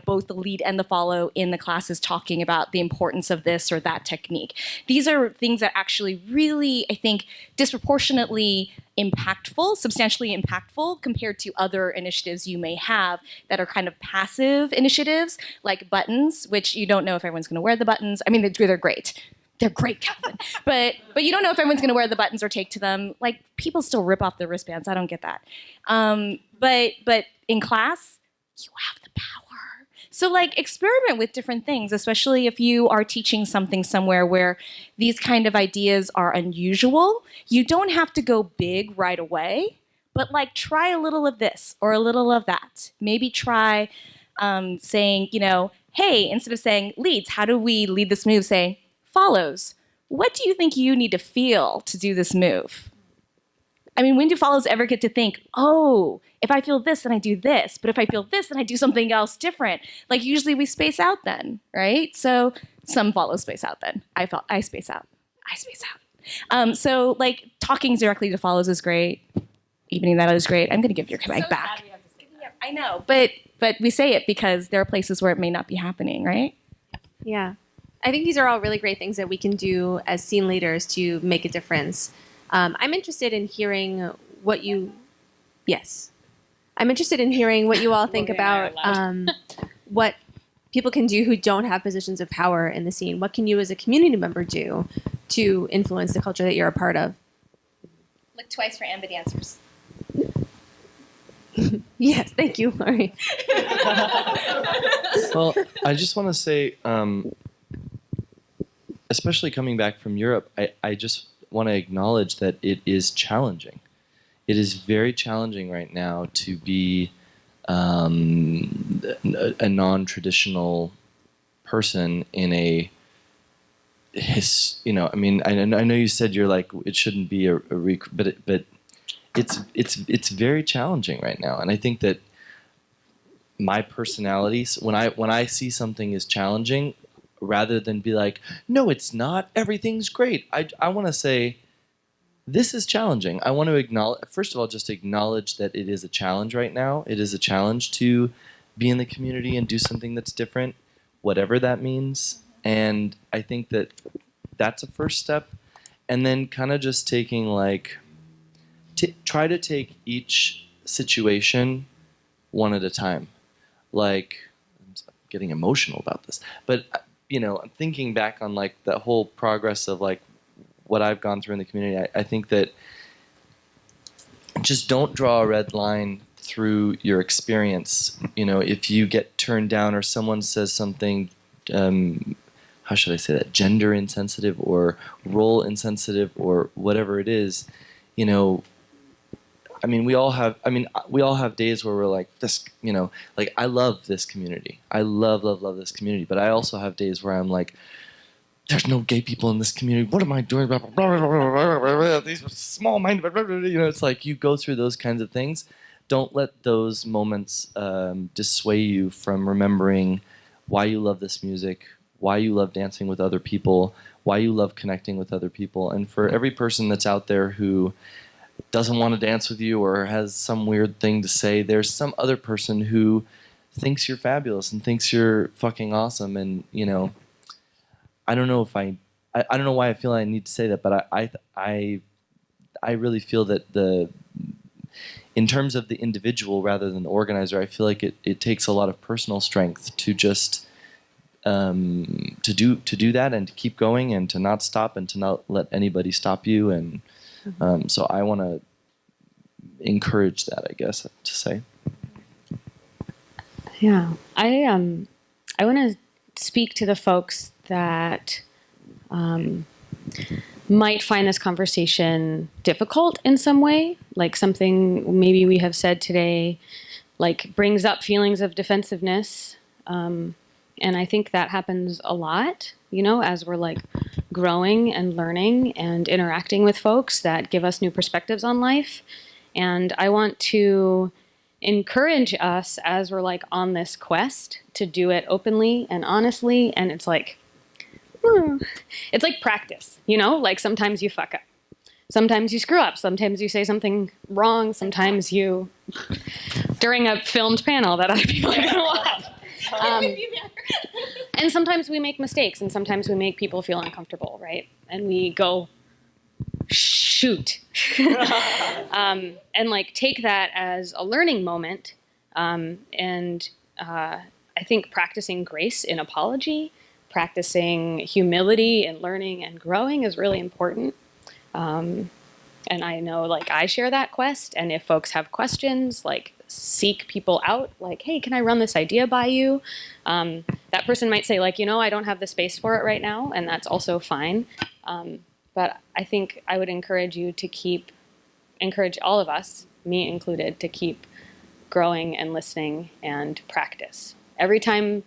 both the lead and the follow in the class is talking about the importance of this or that technique. These are things that actually really, I think, disproportionately impactful, substantially impactful compared to other initiatives you may have that are kind of passive initiatives like buttons, which you don't know if everyone's going to wear the buttons. I mean, they're great. They're great, Calvin. But you don't know if everyone's going to wear the buttons or take to them. Like, people still rip off the wristbands. I don't get that. But in class, you have the power. So like experiment with different things, especially if you are teaching something somewhere where these kind of ideas are unusual. You don't have to go big right away, but like try a little of this or a little of that. Maybe try saying, hey, instead of saying leads, how do we lead this move? Say follows. What do you think you need to feel to do this move? I mean, when do follows ever get to think, oh, if I feel this, then I do this. But if I feel this, then I do something else different. Like usually we space out then, right? So some follows space out then. I space out. I space out. So like talking directly to follows is great. Evening that is great. I'm going to give your mic back. Yeah, I know, but we say it because there are places where it may not be happening, right? Yeah. I think these are all really great things that we can do as scene leaders to make a difference. I'm interested in hearing what you all think about what people can do who don't have positions of power in the scene? What can you as a community member do to influence the culture that you're a part of? Look twice for ambi dancers. Yes, thank you, Laurie. Well, I just want to say, especially coming back from Europe, I just want to acknowledge that it is challenging. It is very challenging right now to be a non-traditional person in a I mean, I know you said you're like, it shouldn't be but it's very challenging right now, and I think that my personality, when I see something is challenging, rather than be like, no, it's not, everything's great, I want to say, this is challenging. I want to acknowledge, first of all, just acknowledge that it is a challenge right now. It is a challenge to be in the community and do something that's different, whatever that means. And I think that that's a first step. And then kind of just taking like, try to take each situation one at a time. Like, I'm getting emotional about this, but I'm thinking back on like the whole progress of like what I've gone through in the community. I think that just don't draw a red line through your experience. If you get turned down or someone says something, how should I say that, gender insensitive or role insensitive or whatever it is, we all have days where we're like this, like I love this community. I love this community. But I also have days where I'm like, there's no gay people in this community. What am I doing? These small-minded. It's like you go through those kinds of things. Don't let those moments dissuade you from remembering why you love this music, why you love dancing with other people, why you love connecting with other people. And for every person that's out there who doesn't want to dance with you or has some weird thing to say, there's some other person who thinks you're fabulous and thinks you're fucking awesome. And I don't know if I don't know why I feel I need to say that, but I really feel that in terms of the individual rather than the organizer, I feel like it takes a lot of personal strength to just to do that and to keep going and to not stop and to not let anybody stop you. And so I want to encourage that, I guess, to say. Yeah, I want to speak to the folks that might find this conversation difficult in some way, like something maybe we have said today, like brings up feelings of defensiveness. And I think that happens a lot, as we're like growing and learning and interacting with folks that give us new perspectives on life. And I want to encourage us as we're like on this quest to do it openly and honestly. And it's like practice, like sometimes you fuck up, sometimes you screw up, sometimes you say something wrong, sometimes you, during a filmed panel that other people are gonna watch. And sometimes we make mistakes and sometimes we make people feel uncomfortable, right? And we go, shoot. And like take that as a learning moment. And I think practicing grace in apology, practicing humility and learning and growing is really important. And I know like I share that quest, and if folks have questions, like seek people out, like, hey, can I run this idea by you? That person might say like, I don't have the space for it right now, and that's also fine. But I think I would encourage you to encourage all of us, me included, to keep growing and listening and practice. Every time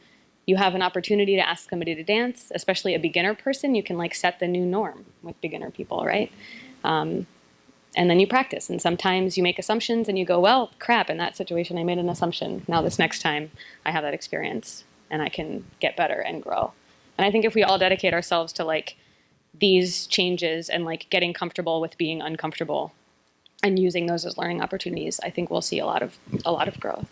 you have an opportunity to ask somebody to dance, especially a beginner person, you can like set the new norm with beginner people, right? And then you practice. And sometimes you make assumptions and you go, well, crap, in that situation I made an assumption. Now this next time I have that experience and I can get better and grow. And I think if we all dedicate ourselves to like these changes and like getting comfortable with being uncomfortable and using those as learning opportunities, I think we'll see a lot of growth.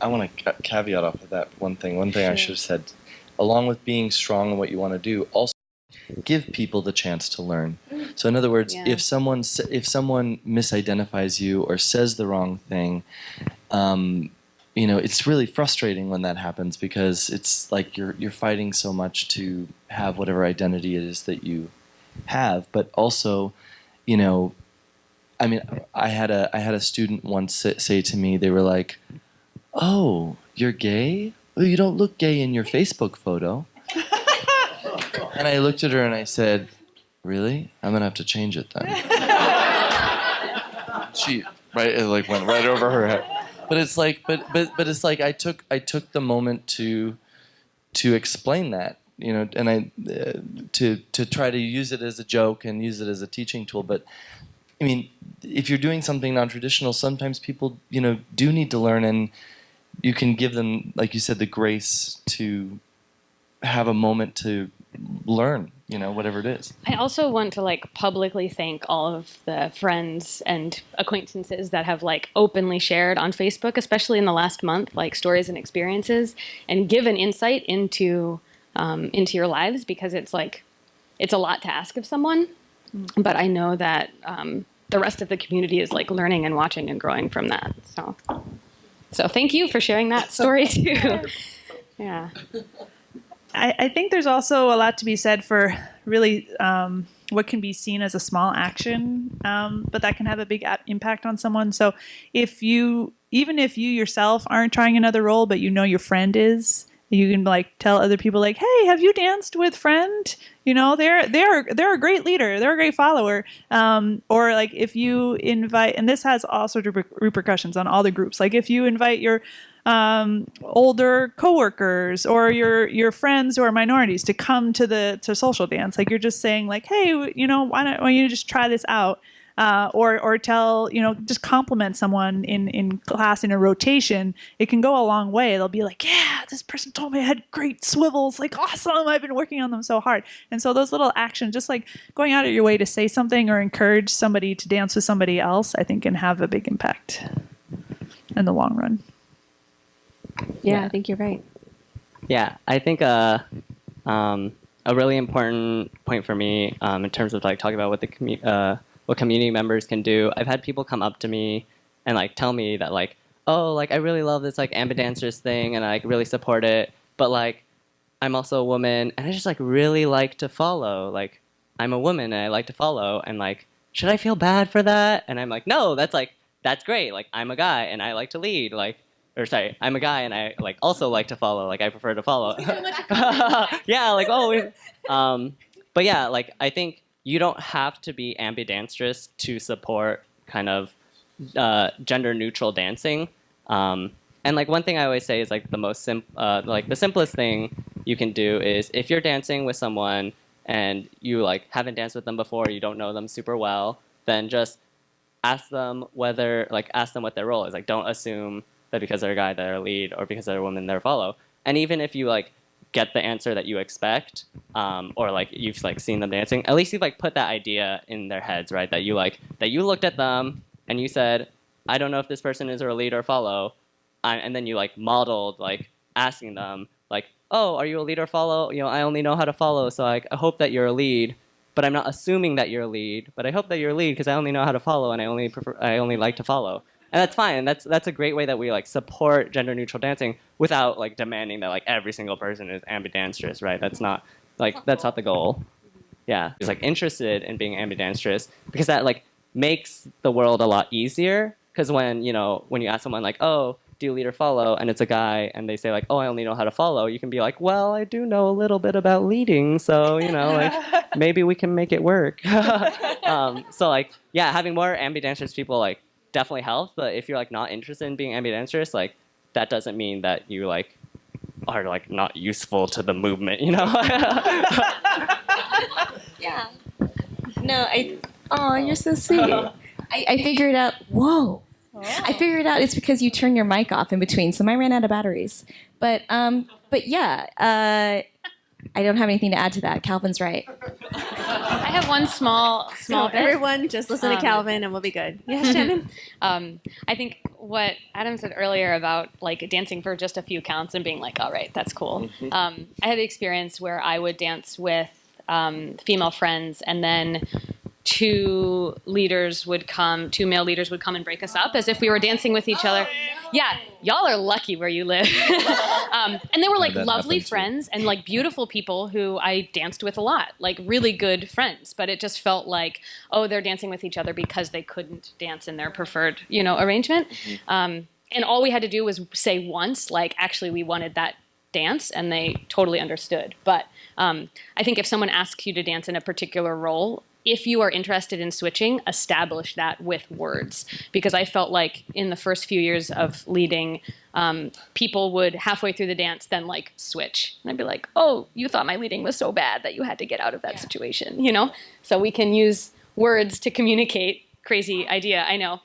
I want to caveat off of that one thing. One thing Sure. I should have said, along with being strong in what you want to do, also give people the chance to learn. So in other words, Yeah. if someone misidentifies you or says the wrong thing, it's really frustrating when that happens, because it's like you're fighting so much to have whatever identity it is that you have, but also, I mean, I had a student once say to me, they were like, "Oh, you're gay? Well, you don't look gay in your Facebook photo." And I looked at her and I said, "Really? I'm gonna have to change it then." She it like went right over her head. But it's like, but it's like I took the moment to explain that, and I to try to use it as a joke and use it as a teaching tool. But I mean, if you're doing something non-traditional, sometimes people do need to learn, and you can give them, like you said, the grace to have a moment to learn, whatever it is. I also want to publicly thank all of the friends and acquaintances that have openly shared on Facebook, especially in the last month, stories and experiences, and give an insight into your lives, because it's a lot to ask of someone, but I know that the rest of the community is learning and watching and growing from that. So thank you for sharing that story too. Yeah. I think there's also a lot to be said for really what can be seen as a small action, but that can have a big impact on someone. So even if you yourself aren't trying another role, but your friend is, you can tell other people hey, have you danced with friend? They're a great leader, they're a great follower. Or if you invite, and this has all sorts of repercussions on all the groups. If you invite your older coworkers or your friends who are minorities to come to social dance, you're just saying hey, why don't you just try this out, or tell just compliment someone in class in a rotation. It can go a long way. They'll be yeah, this person told me I had great swivels, awesome, I've been working on them so hard. And so those little actions, just going out of your way to say something or encourage somebody to dance with somebody else, I think can have a big impact in the long run. Yeah, I think you're right. Yeah, I think a really important point for me in terms of talking about what community members can do. I've had people come up to me and tell me that I really love this ambidextrous thing and I really support it, but I'm also a woman and I just really like to follow. I'm a woman and I like to follow, and should I feel bad for that? And I'm no, that's great. I'm a guy and I like to lead. Or sorry, I'm a guy and I also like to follow. I prefer to follow. Yeah, but yeah, I think you don't have to be ambidextrous to support kind of gender neutral dancing. And one thing I always say is the simplest thing you can do is, if you're dancing with someone and you haven't danced with them before, you don't know them super well, then just ask them what their role is. Don't assume that because they're a guy they're a lead, or because they're a woman they're a follow. And even if you get the answer that you expect, or you've seen them dancing, at least you've put that idea in their heads, right? That you looked at them and you said, I don't know if this person is a lead or follow, and then you modeled asking them oh, are you a lead or follow? I only know how to follow, so I hope that you're a lead, but I'm not assuming that you're a lead, but I hope that you're a lead because I only know how to follow and I only like to follow. And that's fine. And that's a great way that we support gender neutral dancing without demanding that every single person is ambidextrous, right? That's not the goal. Yeah, it's interested in being ambidextrous, because that makes the world a lot easier. Because when you ask someone oh, do you lead or follow, and it's a guy and they say oh, I only know how to follow, you can be well, I do know a little bit about leading, so maybe we can make it work. So yeah, having more ambidextrous people definitely helps, but if you're not interested in being ambidextrous, that doesn't mean that you are not useful to the movement, Yeah. No, you're so sweet. I figured out, whoa. Oh. I figured out it's because you turn your mic off in between, so mine ran out of batteries. But yeah, I don't have anything to add to that. Calvin's right. I have one small bit. Everyone just listen to Calvin and we'll be good. Yeah, Shannon? I think what Adam said earlier about dancing for just a few counts and being all right, that's cool. I had the experience where I would dance with female friends, and then two male leaders would come and break us up as if we were dancing with each other. Yeah, y'all are lucky where you live. And they were like lovely friends and like beautiful people who I danced with a lot, like really good friends. But it just felt like, oh, they're dancing with each other because they couldn't dance in their preferred, arrangement. And all we had to do was say once, like, actually, we wanted that dance, and they totally understood. But I think if someone asks you to dance in a particular role, if you are interested in switching, establish that with words. Because I felt like in the first few years of leading, people would halfway through the dance then like switch. And I'd be like, oh, you thought my leading was so bad that you had to get out of that situation, So we can use words to communicate. Crazy idea, I know.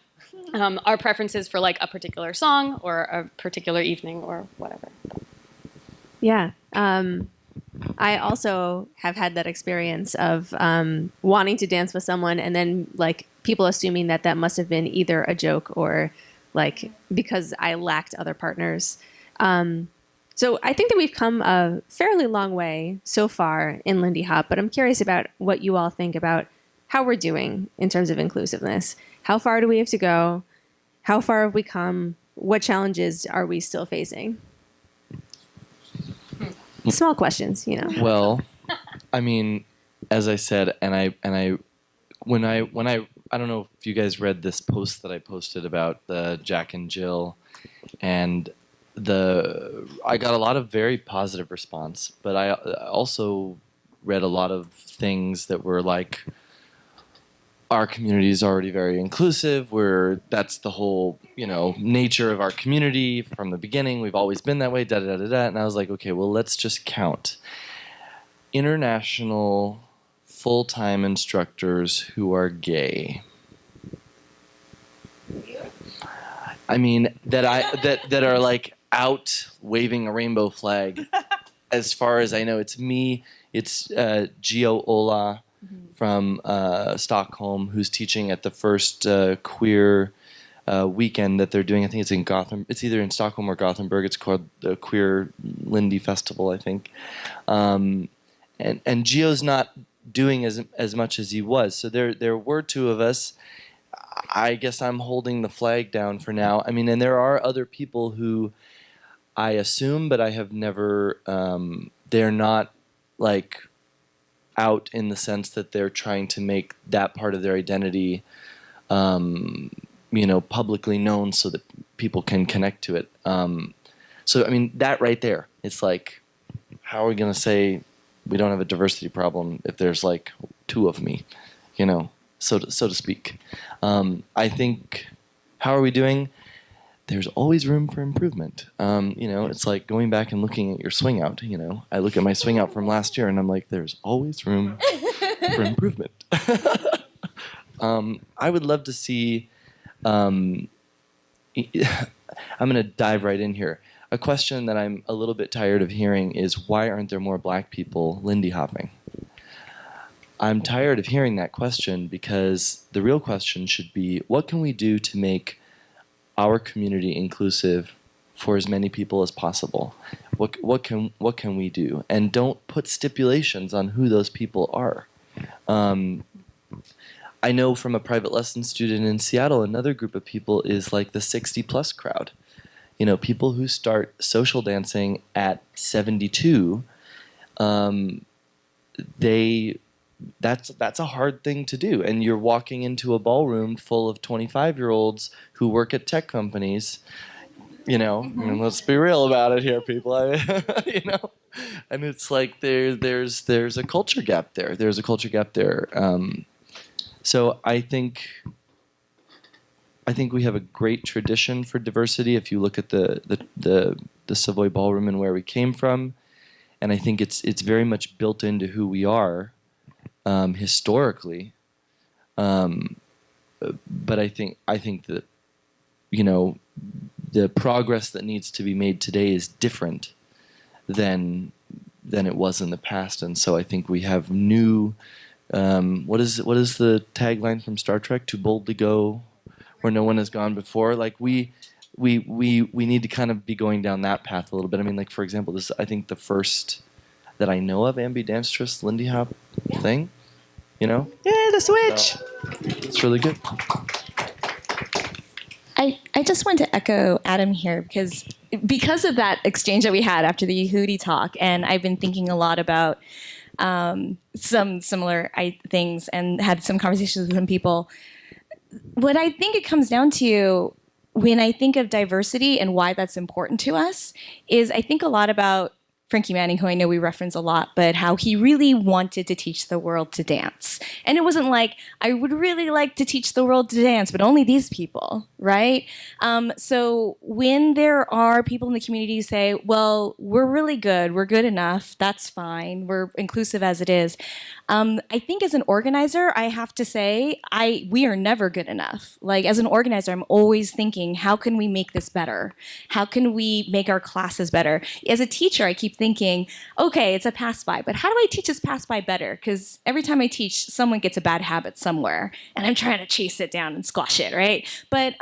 Our preferences for like a particular song or a particular evening or whatever. Yeah. I also have had that experience of wanting to dance with someone and then like people assuming that must have been either a joke or like because I lacked other partners. So I think that we've come a fairly long way so far in Lindy Hop, but I'm curious about what you all think about how we're doing in terms of inclusiveness. How far do we have to go? How far have we come? What challenges are we still facing? Small questions, Well, I mean, as I said, and I when I don't know if you guys read this post that I posted about the Jack and Jill, and I got a lot of very positive response, but I also read a lot of things that were like, our community is already very inclusive. That's the whole, nature of our community from the beginning. We've always been that way, da-da-da-da-da. And I was like, okay, well, let's just count. International full-time instructors who are gay. I mean, that are like out waving a rainbow flag. As far as I know, it's me, it's Gio Ola, from Stockholm, who's teaching at the first queer weekend that they're doing. I think it's in Gotham. It's either in Stockholm or Gothenburg. It's called the Queer Lindy Festival, I think. And Gio's not doing as much as he was. So there were two of us. I guess I'm holding the flag down for now. I mean, and there are other people who I assume, but I have never. They're not like out in the sense that they're trying to make that part of their identity, publicly known so that people can connect to it. So, I mean, that right there, it's like, how are we going to say we don't have a diversity problem if there's like two of me, so to speak. I think, how are we doing? There's always room for improvement. It's like going back and looking at your swing out. I look at my swing out from last year and I'm like, there's always room for improvement. I would love to see, I'm going to dive right in here. A question that I'm a little bit tired of hearing is, why aren't there more black people Lindy hopping? I'm tired of hearing that question because the real question should be, what can we do to make our community inclusive for as many people as possible? What can we do? And don't put stipulations on who those people are. I know from a private lesson student in Seattle, another group of people is like the 60-plus crowd. People who start social dancing at 72. That's a hard thing to do, and you're walking into a ballroom full of 25-year-olds who work at tech companies. I mean, let's be real about it here, people. And it's like there's a culture gap there. There's a culture gap there. So I think we have a great tradition for diversity. If you look at the Savoy Ballroom and where we came from, and I think it's very much built into who we are. Historically, but I think that the progress that needs to be made today is different than it was in the past, and so I think we have new. What is the tagline from Star Trek? To boldly go where no one has gone before. Like we need to kind of be going down that path a little bit. I mean, like for example, this I think the first that I know of ambidextrous Lindy Hop thing. you know? Yeah, the switch. So, it's really good. I just want to echo Adam here because of that exchange that we had after the Yehudi talk, and I've been thinking a lot about some similar things and had some conversations with some people. What I think it comes down to when I think of diversity and why that's important to us is I think a lot about Frankie Manning, who I know we reference a lot, but how he really wanted to teach the world to dance. And it wasn't like, I would really like to teach the world to dance, but only these people, right? So when there are people in the community who say, well, we're really good, we're good enough, that's fine, we're inclusive as it is. I think as an organizer, I have to say, we are never good enough. Like as an organizer, I'm always thinking, how can we make this better? How can we make our classes better? As a teacher, I keep thinking, okay, it's a pass by, but how do I teach this pass by better? Because every time I teach, someone gets a bad habit somewhere, and I'm trying to chase it down and squash it, right? But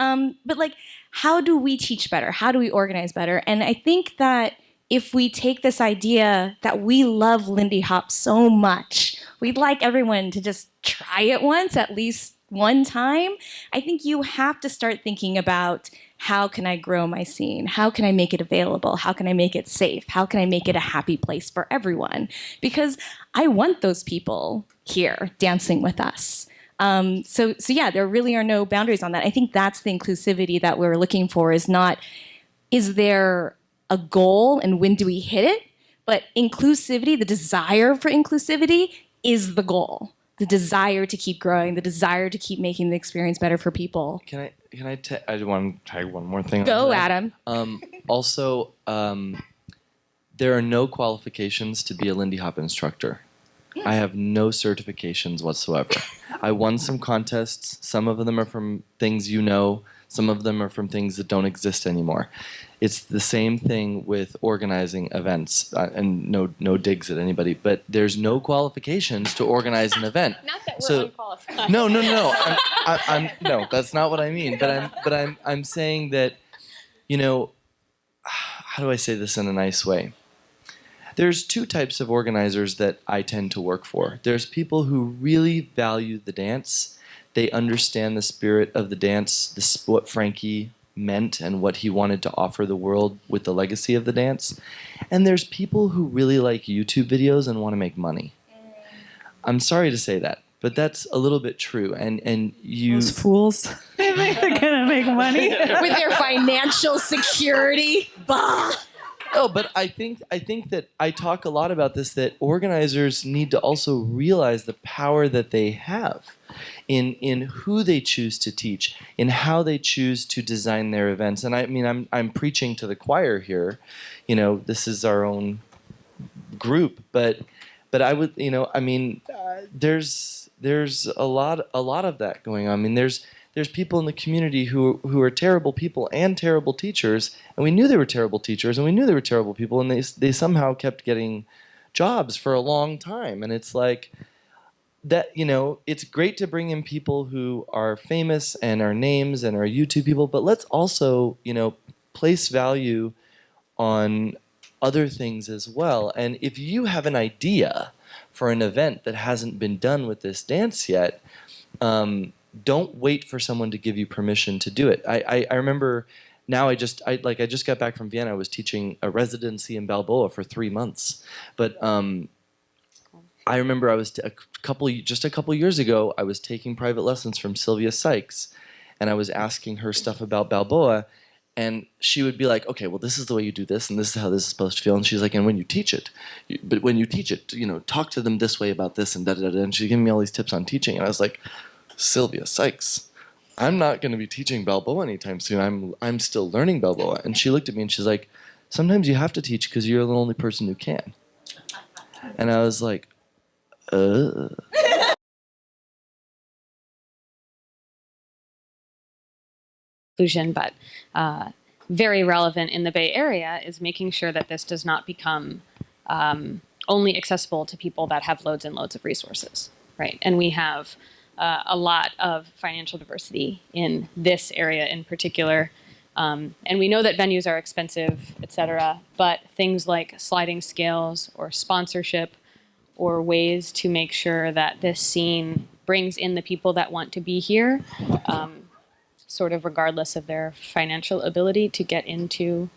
like, how do we teach better? How do we organize better? And I think that if we take this idea that we love Lindy Hop so much, we'd like everyone to just try it once, at least one time. I think you have to start thinking about, how can I grow my scene? How can I make it available? How can I make it safe? How can I make it a happy place for everyone? Because I want those people here dancing with us. So yeah, there really are no boundaries on that. I think that's the inclusivity that we're looking for, is not, is there a goal and when do we hit it? But inclusivity, the desire for inclusivity is the goal. The desire to keep growing, the desire to keep making the experience better for people. I want to try one more thing. Go, Adam. Also, there are no qualifications to be a Lindy Hop instructor. I have no certifications whatsoever. I won some contests. Some of them are from things you know. Some of them are from things that don't exist anymore. It's the same thing with organizing events, and no digs at anybody, but there's no qualifications to organize an event. Not that we're unqualified. No. No, that's not what I mean. But I'm saying that, you know, how do I say this in a nice way? There's two types of organizers that I tend to work for. There's people who really value the dance. They understand the spirit of the dance, what Frankie meant and what he wanted to offer the world with the legacy of the dance. And there's people who really like YouTube videos and want to make money. I'm sorry to say that, but that's a little bit true. And you... Those fools. They're gonna make money. With their financial security. Bah! No, but I think that I talk a lot about this, that organizers need to also realize the power that they have in who they choose to teach, in how they choose to design their events. And I mean, I'm preaching to the choir here. You know, this is our own group, but I would, you know, I mean, there's a lot of that going on. I mean, there's people in the community who are terrible people and terrible teachers, and we knew they were terrible teachers, and we knew they were terrible people, and they somehow kept getting jobs for a long time. And it's like that, you know, it's great to bring in people who are famous and are names and are YouTube people, but let's also, you know, place value on other things as well. And if you have an idea for an event that hasn't been done with this dance yet, don't wait for someone to give you permission to do it. I remember now I just got back from Vienna. I was teaching a residency in Balboa for 3 months. But I remember I was just a couple years ago, I was taking private lessons from Sylvia Sykes, and I was asking her stuff about Balboa, and she would be like, okay, well, this is the way you do this, and this is how this is supposed to feel. And she's like, and when you teach it, you know, talk to them this way about this, and da-da-da-da. And she's giving me all these tips on teaching. And I was like, Sylvia Sykes, I'm not going to be teaching Balboa anytime soon. I'm still learning Balboa. And she looked at me and she's like, sometimes you have to teach because you're the only person who can. And I was like, Inclusion, but very relevant in the Bay Area is making sure that this does not become only accessible to people that have loads and loads of resources, right? And we have a lot of financial diversity in this area in particular. And we know that venues are expensive, et cetera, but things like sliding scales or sponsorship or ways to make sure that this scene brings in the people that want to be here, sort of regardless of their financial ability to get into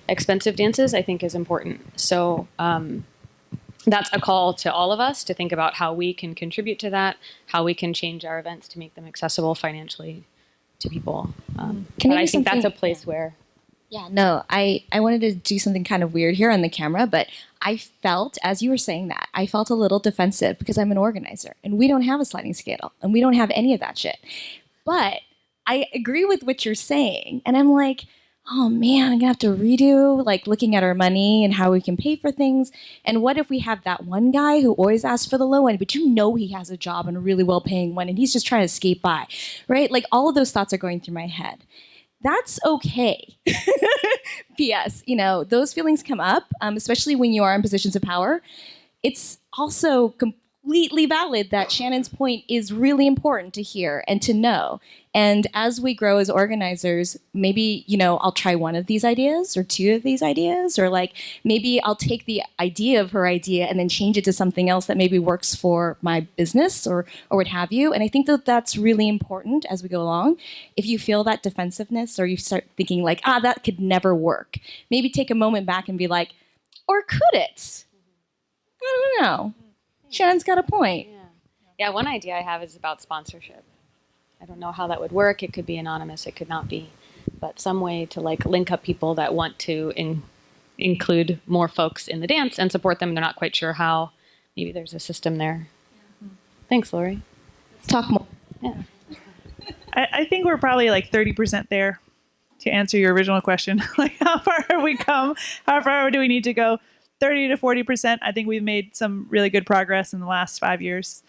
expensive dances, I think is important. So that's a call to all of us to think about how we can contribute to that, how we can change our events to make them accessible financially to people. But I think that's a place where... Yeah, no, I wanted to do something kind of weird here on the camera, but I felt, as you were saying that, I felt a little defensive because I'm an organizer and we don't have a sliding scale and we don't have any of that shit. But I agree with what you're saying. And I'm like, oh man, I'm gonna have to redo like looking at our money and how we can pay for things. And what if we have that one guy who always asks for the low end, but you know he has a job and a really well paying one and he's just trying to skate by, right? Like all of those thoughts are going through my head. That's okay. P.S. You know, those feelings come up, especially when you are in positions of power. It's also completely valid that Shannon's point is really important to hear and to know. And as we grow as organizers, maybe, you know, I'll try one of these ideas or two of these ideas, or like maybe I'll take the idea of her idea and then change it to something else that maybe works for my business or what have you. And I think that that's really important as we go along. If you feel that defensiveness or you start thinking like, that could never work, maybe take a moment back and be like, or could it? I don't know. Shannon's got a point. Yeah, one idea I have is about sponsorship. I don't know how that would work. It could be anonymous, it could not be, but some way to like link up people that want to include more folks in the dance and support them. They're not quite sure how. Maybe there's a system there. Thanks, Lori. Let's talk more. Yeah. I think we're probably like 30% there to answer your original question. Like how far have we come? How far do we need to go? 30 to 40%. I think we've made some really good progress in the last 5 years.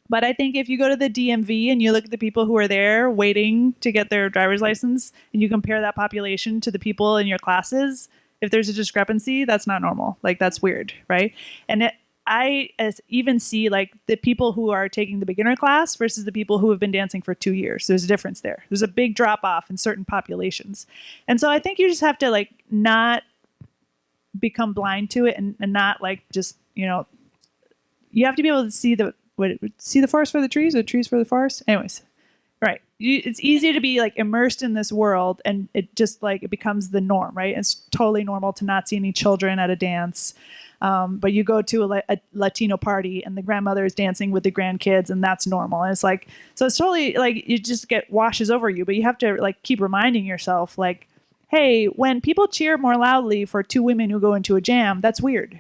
But I think if you go to the DMV and you look at the people who are there waiting to get their driver's license and you compare that population to the people in your classes, if there's a discrepancy, that's not normal. Like that's weird, right? And I even see like the people who are taking the beginner class versus the people who have been dancing for 2 years. There's a difference there. There's a big drop off in certain populations. And so I think you just have to like not become blind to it and not like just, you know, you have to be able to see the forest for the trees, or the trees for the forest. Anyways, right. It's easy to be like immersed in this world and it just like, it becomes the norm, right? It's totally normal to not see any children at a dance. But you go to a Latino party and the grandmother is dancing with the grandkids and that's normal. And it's like, so it's totally like, it just washes over you, but you have to like keep reminding yourself like, hey, when people cheer more loudly for two women who go into a jam, that's weird.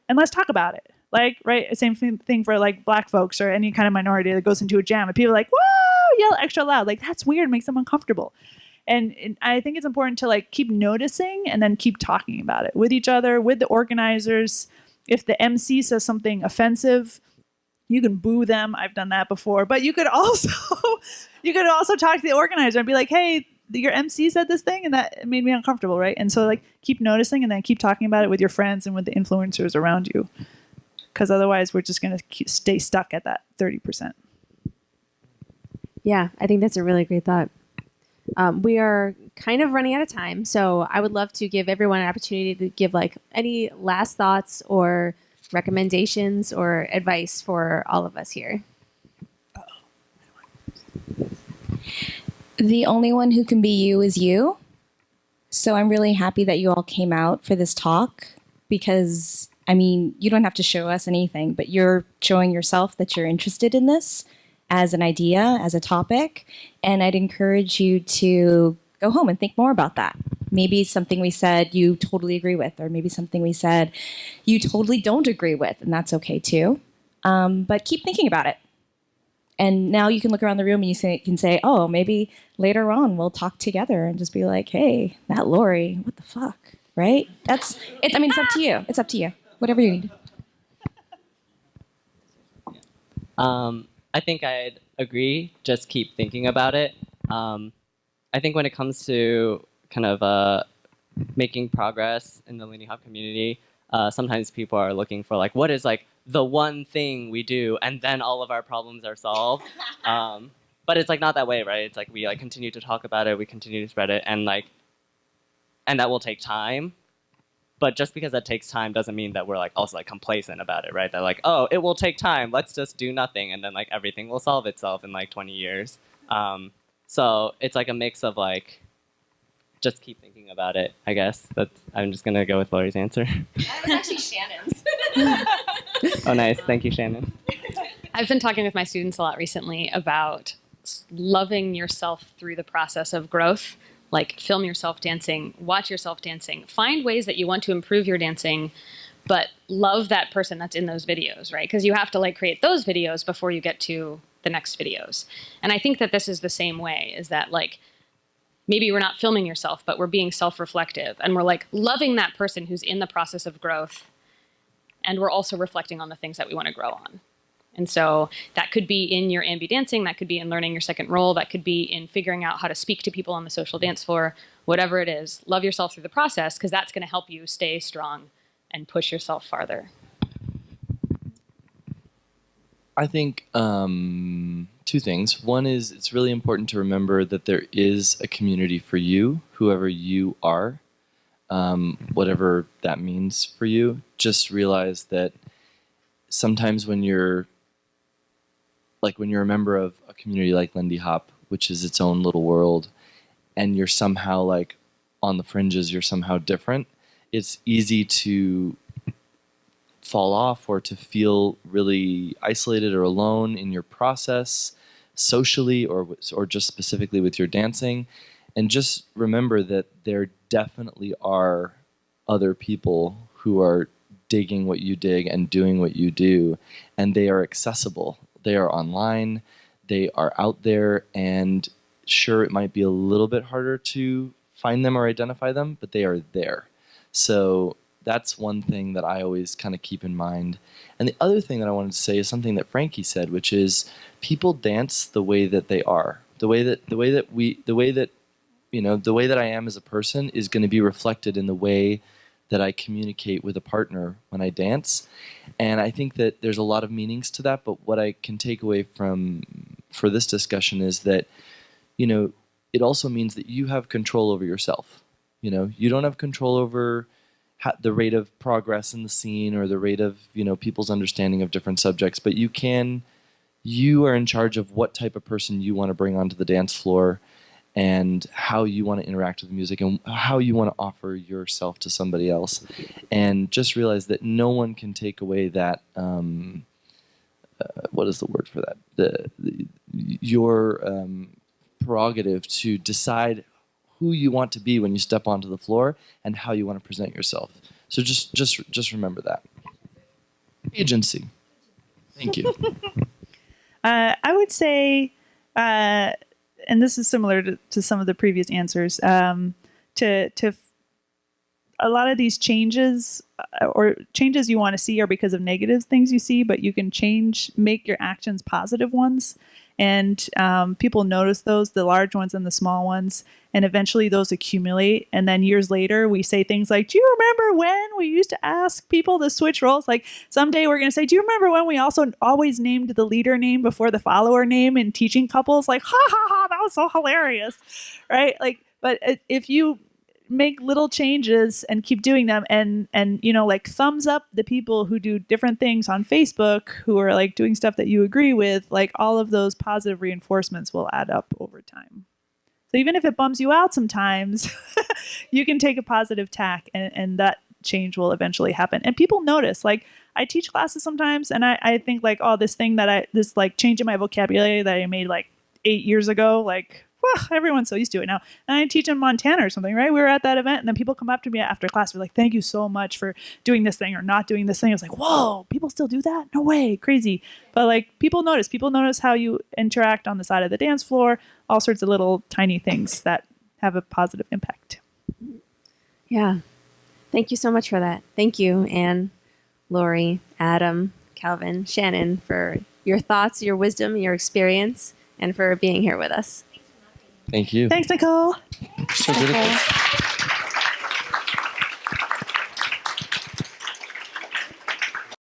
And let's talk about it. Like, right, same thing for like black folks or any kind of minority that goes into a jam and people are like, whoa, yell extra loud. Like, that's weird, makes them uncomfortable. And I think it's important to like keep noticing and then keep talking about it with each other, with the organizers. If the MC says something offensive, you can boo them. I've done that before. But you could also talk to the organizer and be like, hey, your MC said this thing and that made me uncomfortable, right? And so like keep noticing and then keep talking about it with your friends and with the influencers around you. Because otherwise we're just going to stay stuck at that 30%. Yeah, I think that's a really great thought. We are kind of running out of time, so I would love to give everyone an opportunity to give like any last thoughts or recommendations or advice for all of us here. The only one who can be you is you. So I'm really happy that you all came out for this talk because, I mean, you don't have to show us anything, but you're showing yourself that you're interested in this as an idea, as a topic. And I'd encourage you to go home and think more about that. Maybe something we said you totally agree with, or maybe something we said you totally don't agree with, and that's okay too. But keep thinking about it. And now you can look around the room and you can say, oh, maybe later on we'll talk together and just be like, hey, that Lori, what the fuck, right? It's up to you. It's up to you. Whatever you need. I think I'd agree. Just keep thinking about it. I think when it comes to kind of making progress in the Lindy Hop community, sometimes people are looking for like, what is like the one thing we do and then all of our problems are solved. But it's like not that way, right? It's like we like continue to talk about it, we continue to spread it, and that will take time. But just because that takes time doesn't mean that we're like also like complacent about it, right? That like, oh, it will take time. Let's just do nothing, and then like everything will solve itself in like 20 years. So it's like a mix of like, just keep thinking about it. I guess I'm just gonna go with Lori's answer. That was actually Shannon's. Oh, nice. Thank you, Shannon. I've been talking with my students a lot recently about loving yourself through the process of growth. Like, film yourself dancing, watch yourself dancing, find ways that you want to improve your dancing, but love that person that's in those videos, right? Because you have to like create those videos before you get to the next videos. And I think that this is the same way, is that like, maybe we're not filming yourself, but we're being self-reflective, and we're like loving that person who's in the process of growth, and we're also reflecting on the things that we want to grow on. And so that could be in your ambi dancing, that could be in learning your second role, that could be in figuring out how to speak to people on the social dance floor, whatever it is. Love yourself through the process, because that's going to help you stay strong and push yourself farther. I think two things. One is it's really important to remember that there is a community for you, whoever you are, whatever that means for you. Just realize that sometimes when you're a member of a community like Lindy Hop, which is its own little world, and you're somehow like on the fringes, you're somehow different, it's easy to fall off or to feel really isolated or alone in your process socially or just specifically with your dancing. And just remember that there definitely are other people who are digging what you dig and doing what you do, and they are accessible. They are online, they are out there, and sure, it might be a little bit harder to find them or identify them, but they are there. So that's one thing that I always kind of keep in mind. And the other thing that I wanted to say is something that Frankie said, which is people dance the way that they are. The way that I am as a person is going to be reflected in the way that I communicate with a partner when I dance. And I think that there's a lot of meanings to that, but what I can take away for this discussion is that, it also means that you have control over yourself. You don't have control over the rate of progress in the scene or the rate of, people's understanding of different subjects, but you are in charge of what type of person you want to bring onto the dance floor and how you want to interact with the music and how you want to offer yourself to somebody else. And just realize that no one can take away that, what is the word for that? Your prerogative to decide who you want to be when you step onto the floor and how you want to present yourself. So just remember that. Agency. Thank you. I would say, and this is similar to some of the previous answers, to a lot of these changes or changes you want to see are because of negative things you see, but you can make your actions positive ones. And people notice those, the large ones and the small ones, and eventually those accumulate. And then years later, we say things like, do you remember when we used to ask people to switch roles? Like someday we're going to say, do you remember when we also always named the leader name before the follower name in teaching couples? Like, ha, ha, ha, that was so hilarious, right? Like, but if you make little changes and keep doing them and like thumbs up the people who do different things on Facebook who are like doing stuff that you agree with, like all of those positive reinforcements will add up over time. So even if it bums you out sometimes, you can take a positive tack and that change will eventually happen. And people notice, like I teach classes sometimes and I think like, oh, this like change in my vocabulary that I made like 8 years ago, like, everyone's so used to it now. And I teach in Montana or something, right? We were at that event and then people come up to me after class, they're like, thank you so much for doing this thing or not doing this thing. I was like, whoa, people still do that? No way, crazy. But like people notice how you interact on the side of the dance floor, all sorts of little tiny things that have a positive impact. Yeah. Thank you so much for that. Thank you, Anne, Lori, Adam, Calvin, Shannon, for your thoughts, your wisdom, your experience, and for being here with us. Thank you. Thanks, Nicole. So beautiful.